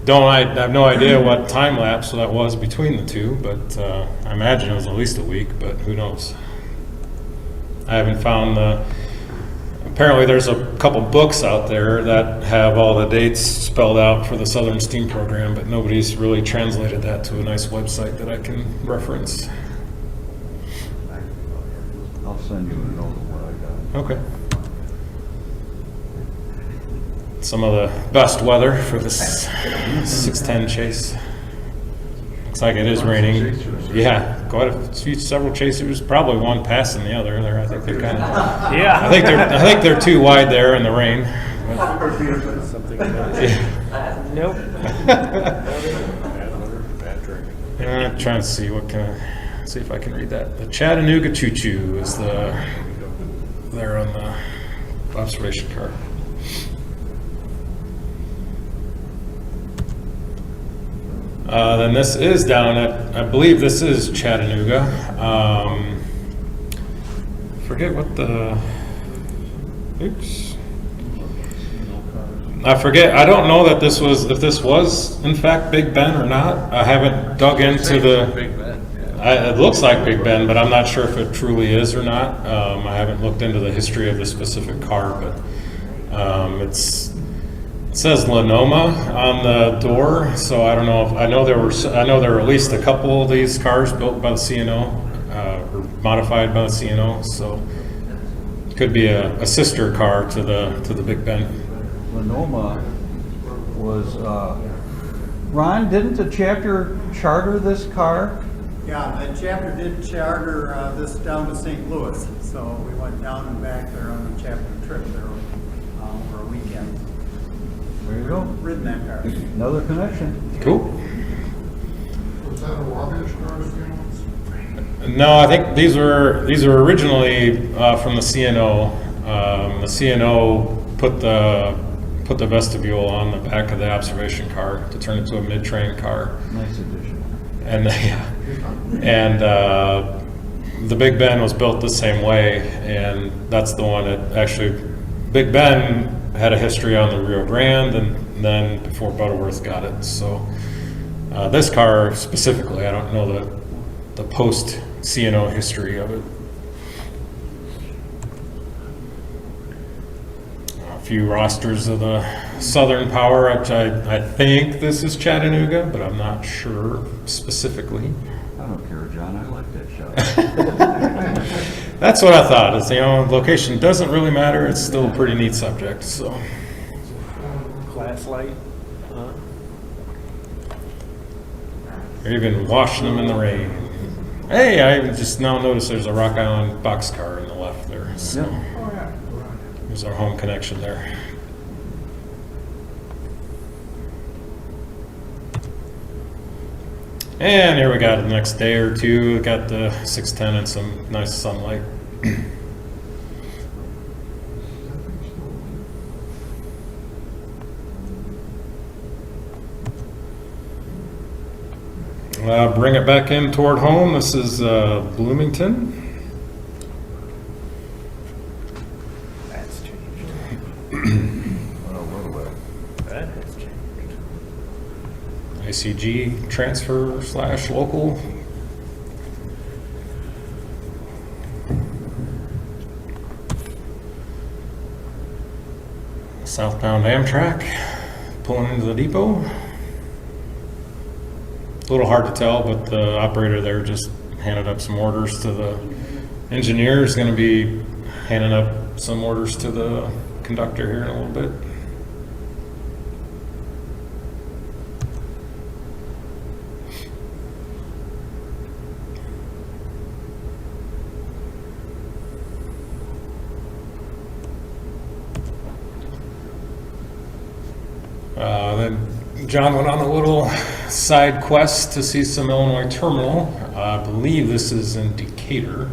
I have no idea what time lapse that was between the two, but I imagine it was at least a week, but who knows. I haven't found apparently there's a couple books out there that have all the dates spelled out for the Southern Steam Program, but nobody's really translated that to a nice website that I can reference. I'll send you a note of what I got. Okay. Some of the best weather for this 610 chase. Looks like it is raining. Yeah, several chasers. Probably one passing the other. There, I think they're kind of. Yeah. I think they're too wide there in the rain. Nope. I'm trying to see see if I can read that. The Chattanooga Choo Choo is there on the observation card. Then this is down at, I believe this is Chattanooga. Forget what oops. I forget, I don't know that if this was in fact Big Ben or not. I haven't dug into Big Ben. It looks like Big Ben, but I'm not sure if it truly is or not. I haven't looked into the history of the specific car, but it says Lenoma on the door, so I don't know if I know there were at least a couple of these cars built by the CNO or modified by the CNO, so it could be a sister car to the Big Ben. Lenoma was Ron. Didn't the chapter charter this car? Yeah, the chapter did charter this down to St. Louis, so we went down and back there on the chapter trip there for a weekend. There you go. Ridden that car. Another connection. Cool. Was that a Wabash car? No, I think these were originally from the CNO. The CNO put the vestibule on the back of the observation car to turn it to a mid-train car. Nice addition. And the Big Ben was built the same way, and that's the one that actually Big Ben had a history on the Rio Grande, and then before Butterworth got it. So This car specifically, I don't know the post CNO history of it. A few rosters of the Southern Power, which I think this is Chattanooga, but I'm not sure specifically. I don't care, John, I like that shot. That's what I thought. Is, location doesn't really matter. It's still a pretty neat subject. So, Glass light. or even washing them in the rain. Hey, I just now noticed there's a Rock Island boxcar in the left there. So there's our home connection there. And here we got the next day or two. Got the 610 and some nice sunlight. Bring it back in toward home. This is Bloomington. That's changed. That has changed. ICG transfer / local. Southbound Amtrak pulling into the depot. A little hard to tell, but the operator there just handed up some orders to the engineer. Is going to be handing up some orders to the conductor here in a little bit. Then John went on a little side quest to see some Illinois terminal. I believe this is in Decatur.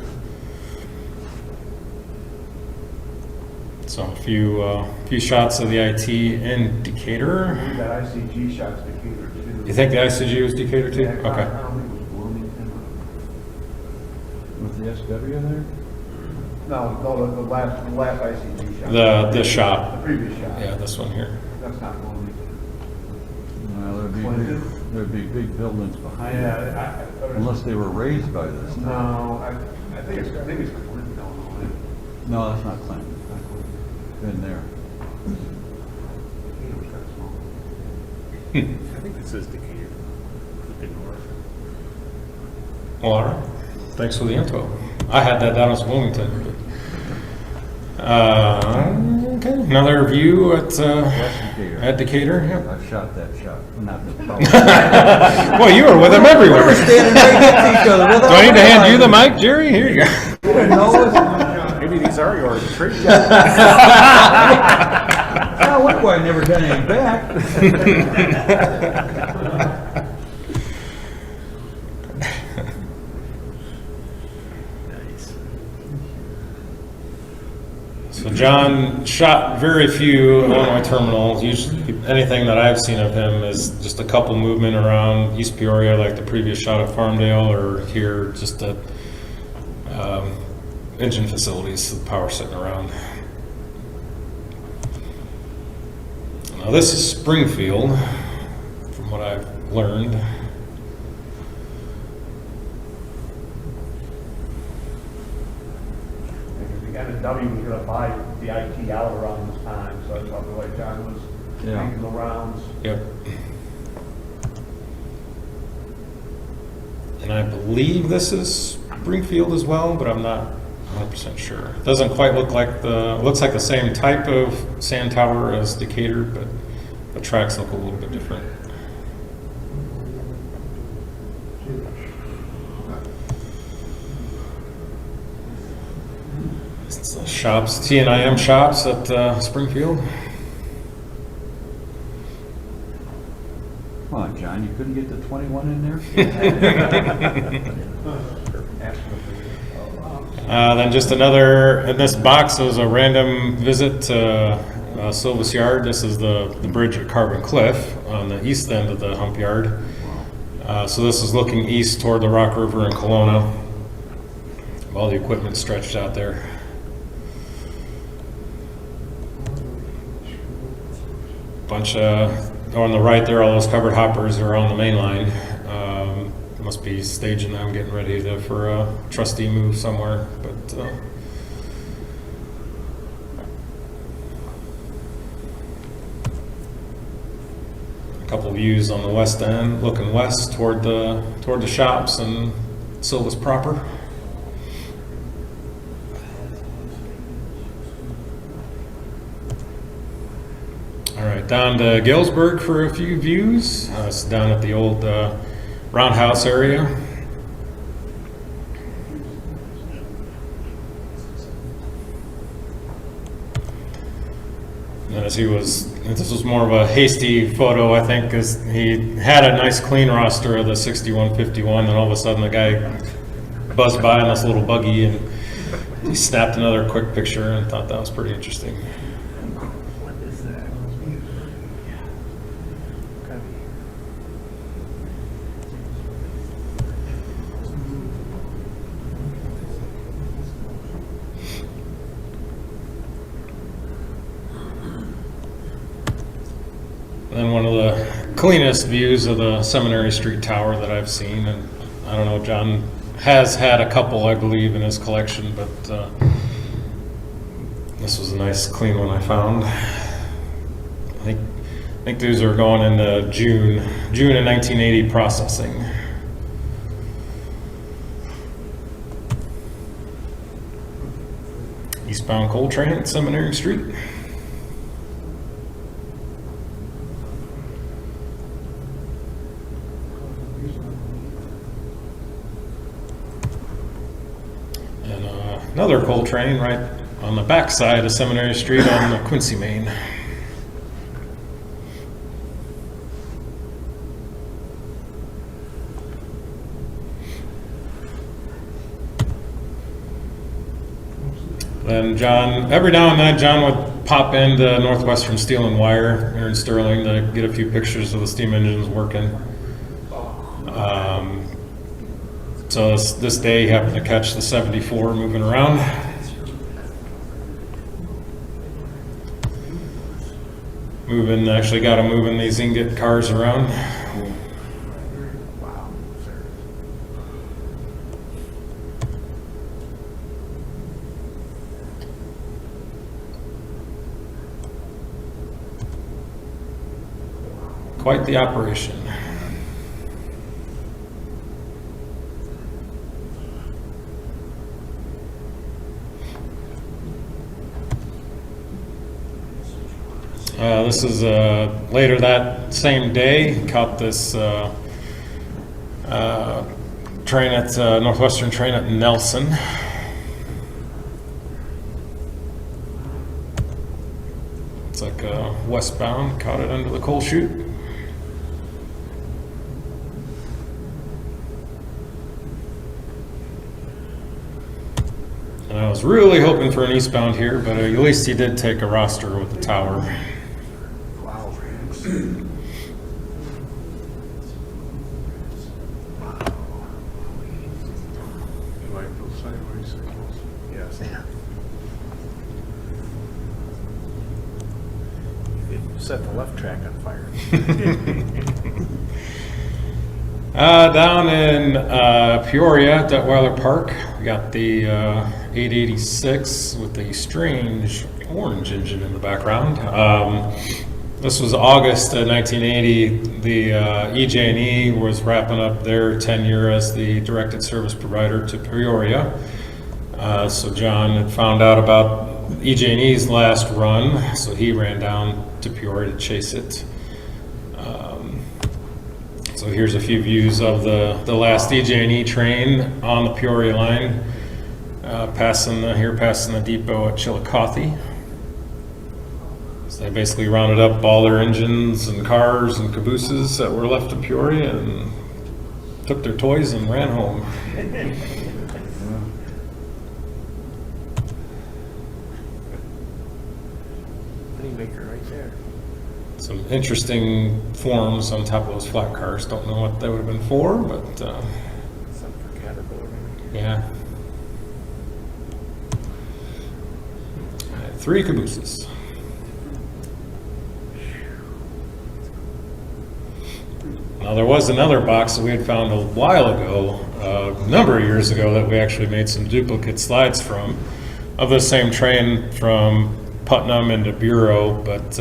So a few shots of the IT in Decatur. That ICG shot's Decatur too. You think the ICG was Decatur too? Yeah, I Okay. don't think it was Bloomington. With the SW in there? No, the last ICG shot. The shop. The previous shot. Yeah, this one here. That's not Bloomington. Well, there'd be big buildings behind it, Yeah, unless they were raised by this. no, I think it's Clinton, Illinois. No, that's not Clinton. Been there. Decatur's kind of small. I think this is Decatur. The north. Well, all right. Thanks for the info. I had that down as Wilmington. Okay, another view at Decatur. Yep. I shot that shot, not the power. Well, you were with him everywhere. We're standing right next to each other. Do I need to hand you the mic, Jerry? Here you go. Maybe these are yours. I wonder why I never got any back. Nice. So John shot very few Illinois terminals. Usually, anything that I've seen of him is just a couple movement around East Peoria, like the previous shot at Farmdale, or here just at engine facilities, the power sitting around. Now this is Springfield, from what I've learned. If you got a W, was gonna buy the IT out around this time, so that's probably why John was Yeah. making the rounds. Yep. And I believe this is Springfield as well, but I'm not 100% sure. Doesn't quite look like looks like the same type of sand tower as Decatur, but the tracks look a little bit different. It's the shops, T&IM shops at Springfield. Come on, John, you couldn't get the 21 in there? Then just another, in this box is a random visit to Silvis Yard. This is the bridge at Carbon Cliff on the east end of the hump yard. So this is looking east toward the Rock River in Kelowna. All the equipment stretched out there. Bunch of on the right there, all those covered hoppers are on the main line. Must be staging them, getting ready for a trustee move somewhere, but a couple views on the west end, looking west toward the shops and Silvis proper. All right, down to Galesburg for a few views. It's down at the old roundhouse area. And this was more of a hasty photo, I think, because he had a nice clean roster of the 6151, and all of a sudden the guy buzzed by in this little buggy, and he snapped another quick picture, and thought that was pretty interesting. And one of the cleanest views of the Seminary Street Tower that I've seen, and I don't know, John has had a couple, I believe, in his collection, but this was a nice clean one I found. I think these are going into June of 1980 processing. Eastbound coal train at Seminary Street. Another coal train right on the back side of Seminary Street on the Quincy Main. Then John, every now and then, John would pop into Northwestern Steel and Wire here in Sterling to get a few pictures of the steam engines working. So this day he happened to catch the 74 moving around. Actually got him moving these ingot cars around. Quite the operation. This is later that same day. Caught this train at Northwestern train at Nelson. It's like westbound. Caught it under the coal chute. And I was really hoping for an eastbound here, but at least he did take a roster with the tower. Set the left track on fire. Down in Peoria, Detweiler Park, we got the 886 with the strange orange engine in the background. This was August of 1980. The EJ&E was wrapping up their tenure as the directed service provider to Peoria. So John had found out about EJ&E's last run, so he ran down to Peoria to chase it. So here's a few views of the last EJ&E train on the Peoria line, passing the depot at Chillicothe. So they basically rounded up all their engines and cars and cabooses that were left in Peoria and took their toys and ran home. Moneymaker right there. Some interesting forms on top of those flat cars. Don't know what they would have been for, but Some for Caterpillar maybe. yeah. 3 cabooses. There was another box that we had found a while ago, a number of years ago, that we actually made some duplicate slides from, of the same train from Putnam into Bureau, but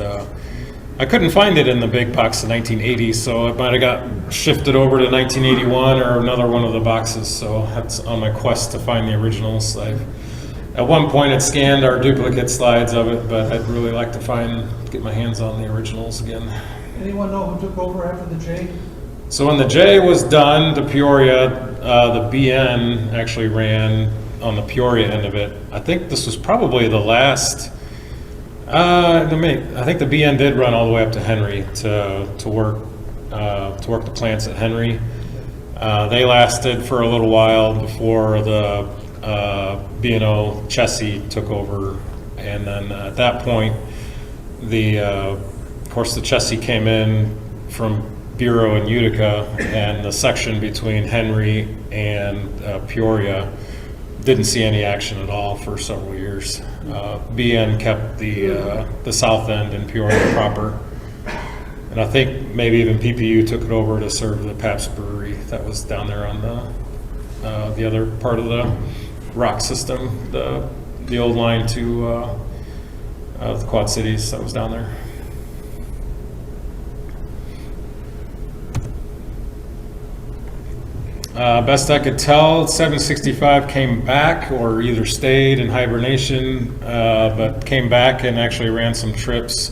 I couldn't find it in the big box of 1980, so it might have got shifted over to 1981 or another one of the boxes, so that's on my quest to find the originals. At one point it scanned our duplicate slides of it, but I'd really like to get my hands on the originals again. Anyone know who took over after the J? So when the J was done to Peoria, the BN actually ran on the Peoria end of it. I think this was probably the last. I think the BN did run all the way up to Henry to work the plants at Henry. They lasted for a little while before the B&O Chessie took over, and then at that point, of course, the Chessie came in from Bureau and Utica, and the section between Henry and Peoria didn't see any action at all for several years. BN kept the south end in Peoria proper, and I think maybe even PPU took it over to serve the Pabst Brewery that was down there on the other part of the rock system, the old line to the Quad Cities that was down there. Best I could tell, 765 came back or either stayed in hibernation, but came back and actually ran some trips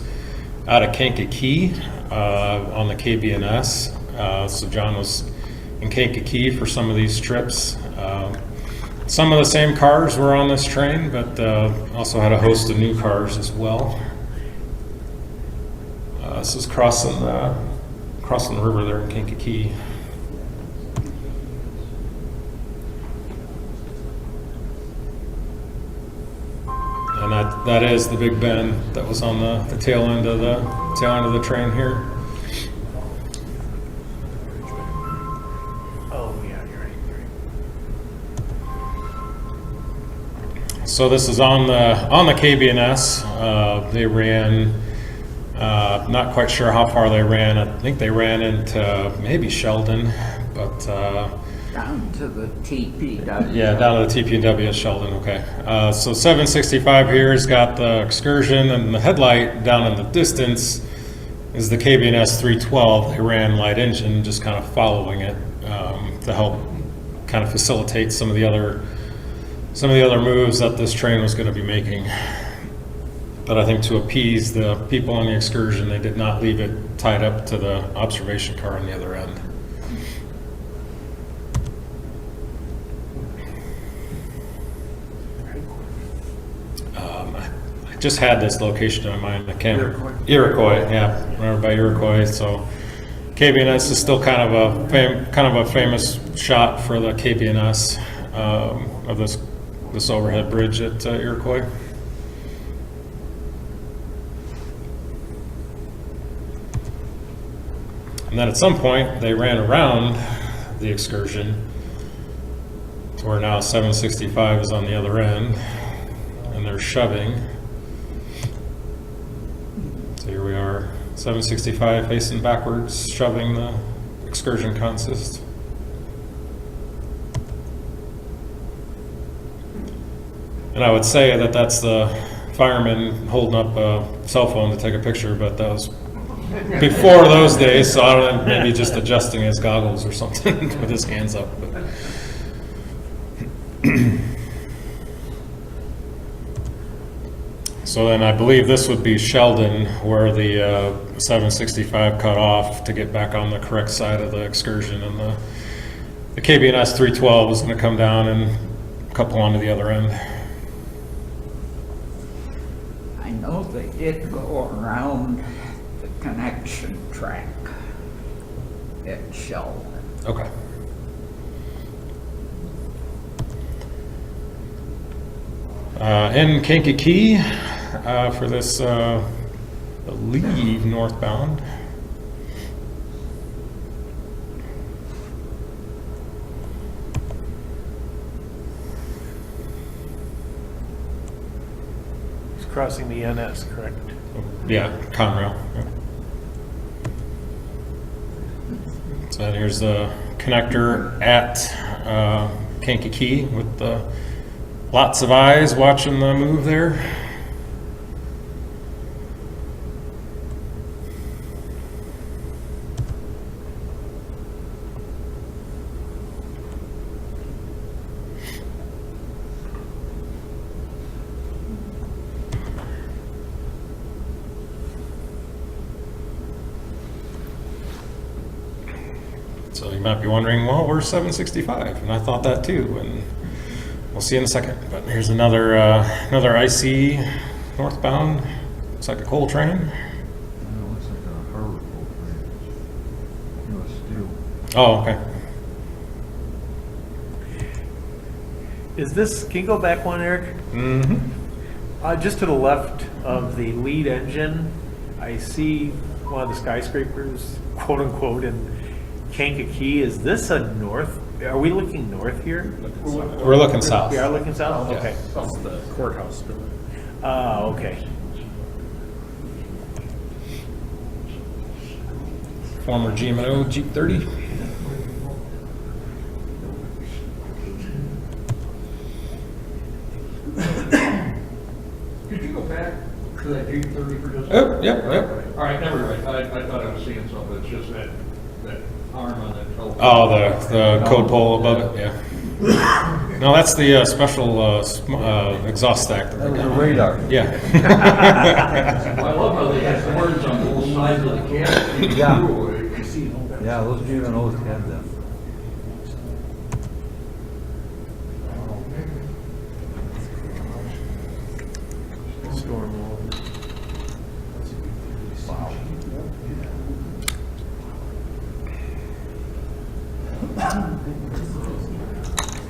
out of Kankakee on the KBNS. So John was in Kankakee for some of these trips. Some of the same cars were on this train, but also had a host of new cars as well. This is crossing the river there in Kankakee. And that is the Big Ben that was on the tail end of the train here. Oh, yeah, you're right. So this is on the KBNS. They ran, not quite sure how far they ran. I think they ran into maybe Sheldon, but Down to the TPW. yeah, down to the TPW at Sheldon. Okay. So 765 here has got the excursion, and the headlight down in the distance is the KBNS 312. They ran light engine, just kind of following it to help kind of facilitate some of the other moves that this train was going to be making. But I think to appease the people on the excursion, they did not leave it tied up to the observation car on the other end. I just had this location in mind. I can't. Iroquois, yeah, remember by Iroquois. So KBNS is still kind of a famous shot for the KBNS of this overhead bridge at Iroquois. And then at some point they ran around the excursion to where now 765 is on the other end, and they're shoving. So here we are, 765 facing backwards, shoving the excursion consist. And I would say that that's the fireman holding up a cell phone to take a picture, but that was before those days, so I don't know, maybe just adjusting his goggles or something with his hands up. But. So then I believe this would be Sheldon, where the 765 cut off to get back on the correct side of the excursion, and the KBNS 312 was going to come down and couple onto the other end. I know they did go around the connection track at Sheldon. Okay. In Kankakee for this, I believe, northbound. It's crossing the NS, correct? Yeah, Conrail. Yeah. So then here's the connector at Kankakee with lots of eyes watching the move there. So you might be wondering, well, where's 765? And I thought that too, and we'll see in a second. But here's another IC northbound. Looks like a coal train. It looks like a harbor boat, right? No, it's steel. Oh, okay. Is this, can you go back one, Eric? Mm-hmm. Just to the left of the lead engine, I see one of the skyscrapers, quote unquote, in Kankakee. Is this a north? Are we looking north here? We're looking south. We are looking south? Yeah. Okay. That's the courthouse building. Okay. Former GM&O Jeep 30. Could you go back to that Jeep 30 for just a Oh, yep, yep. All right, never mind. I thought I was seeing something. It's just that arm on that telephone. Oh, the code pole above it, yeah. No, that's the special exhaust stack. That was a radar. Yeah. I love how they have the words on both sides of the camera. Yeah. Yeah, those G&Os had them. Storm wall.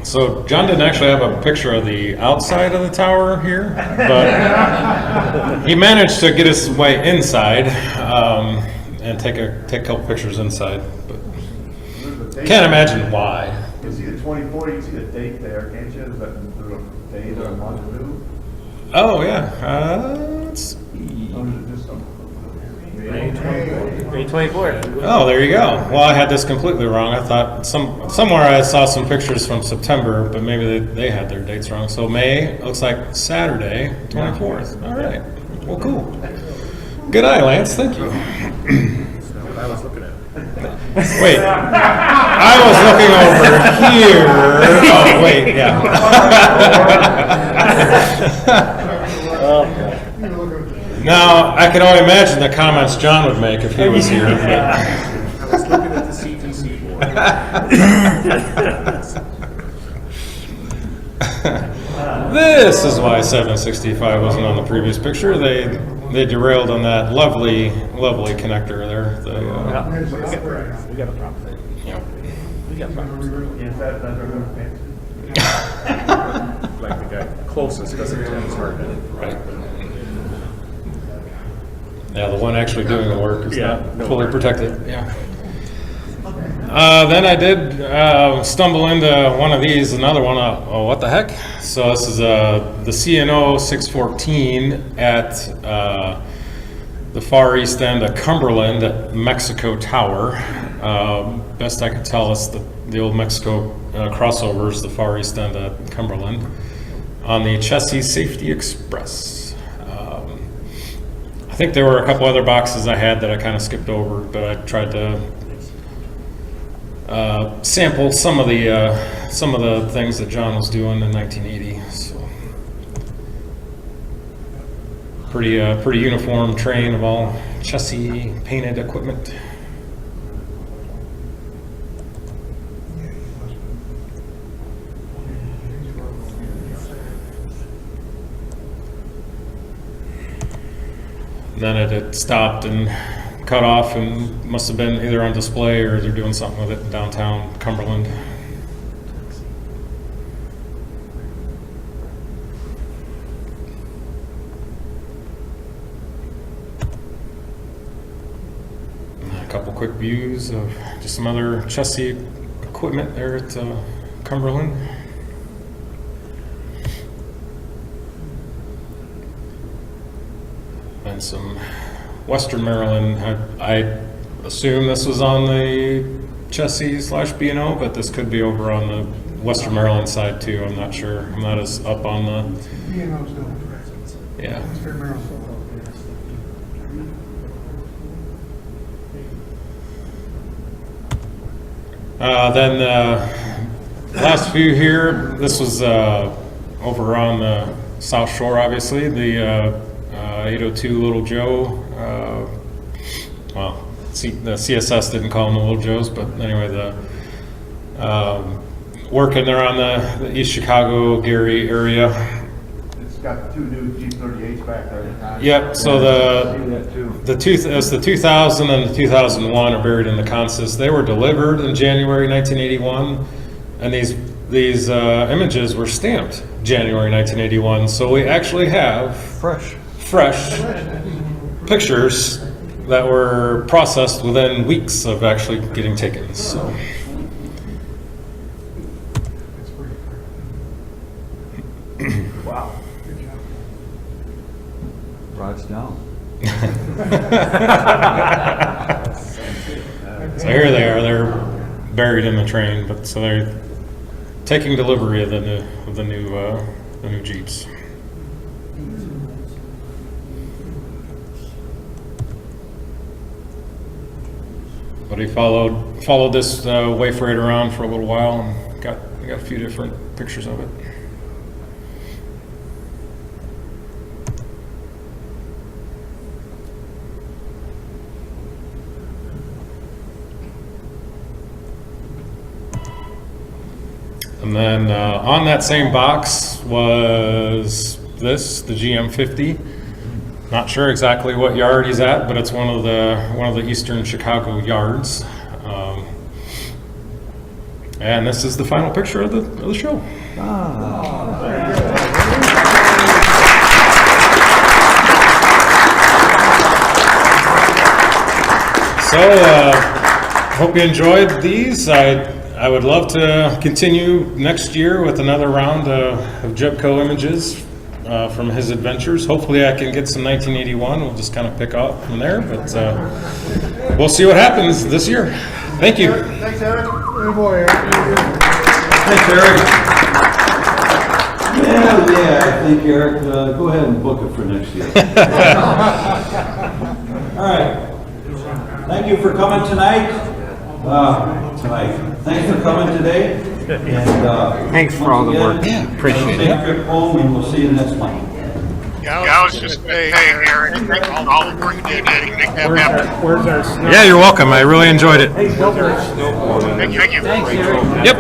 So John didn't actually have a picture of the outside of the tower here, but he managed to get his way inside and take a couple pictures inside. But can't imagine why. You see the 24, you see the date there, can't you? Is that the date or month due? Oh yeah. Let's see. Or is it just May 24th. Oh, there you go. Well, I had this completely wrong. I thought somewhere I saw some pictures from September, but maybe they had their dates wrong. So May looks like Saturday, 24th. All right. Well, cool. Good eye, Lance. Thank you. What I was looking at. Wait. I was looking over here. Oh, wait. Yeah. Now, I can only imagine the comments John would make if he was here. I was looking at the CTC board. This is why 765 wasn't on the previous picture. They derailed on that lovely connector there. We got a problem there. Yeah. We got problems. Is that fancy? Like the guy closest doesn't tell his hard headed. Right. Yeah, the one actually doing the work is not fully protected. Yeah. Then I did stumble into one of these, another one. Oh, what the heck? So this is the CNO 614 at the far east end of Cumberland at Mexico Tower. Best I could tell, it's the old Mexico crossovers, the far east end of Cumberland, on the Chessie Safety Express. I think there were a couple other boxes I had that I kind of skipped over, but I tried to sample some of the things that John was doing in 1980. So pretty uniform train of all Chessie painted equipment. Then it had stopped and cut off and must have been either on display or they're doing something with it in downtown Cumberland. A couple quick views of just some other Chessie equipment there at Cumberland. And some Western Maryland. I assume this was on the chassis slash B&O, but this could be over on the Western Maryland side too. I'm not sure. I'm not as up on the. B&O's doing presents. Yeah. Western Maryland. Then the last few here, this was over on the South Shore, obviously, the 802 Little Joe. Well, the CSS didn't call them the Little Joes, but anyway, the working there on the East Chicago, Gary area. It's got 2 new G38s back there. Yep, so the 2000 and the 2001 are buried in the consist. They were delivered in January 1981, and these images were stamped January 1981. So we actually have fresh pictures that were processed within weeks of actually getting taken. So. Wow. Rod's down. So here they are. They're buried in the train, but so they're taking delivery of the new Jeeps. But he followed this way freight around for a little while and got a few different pictures of it. And then on that same box was the GM50. Not sure exactly what yard he's at, but it's one of the Eastern Chicago yards. And this is the final picture of the show. So hope you enjoyed these. I would love to continue next year with another round of Dziobko images from his adventures. Hopefully I can get some 1981. We'll just kind of pick up from there, but we'll see what happens this year. Thank you. Thanks, Eric. Good boy, Eric. Thanks, Eric. Yeah, I think, Eric, go ahead and book it for next year. All right. Thank you for coming tonight. Thanks for coming today. And Thanks for all the work. Yeah, appreciate it. Safe trip home, and we'll see you next month. Yeah, I was just saying, Eric, all the work you did to make that happen. Where's our snow? Yeah, you're welcome. I really enjoyed it. Where's our snowboard? Thank you. Thanks, Eric. Yep.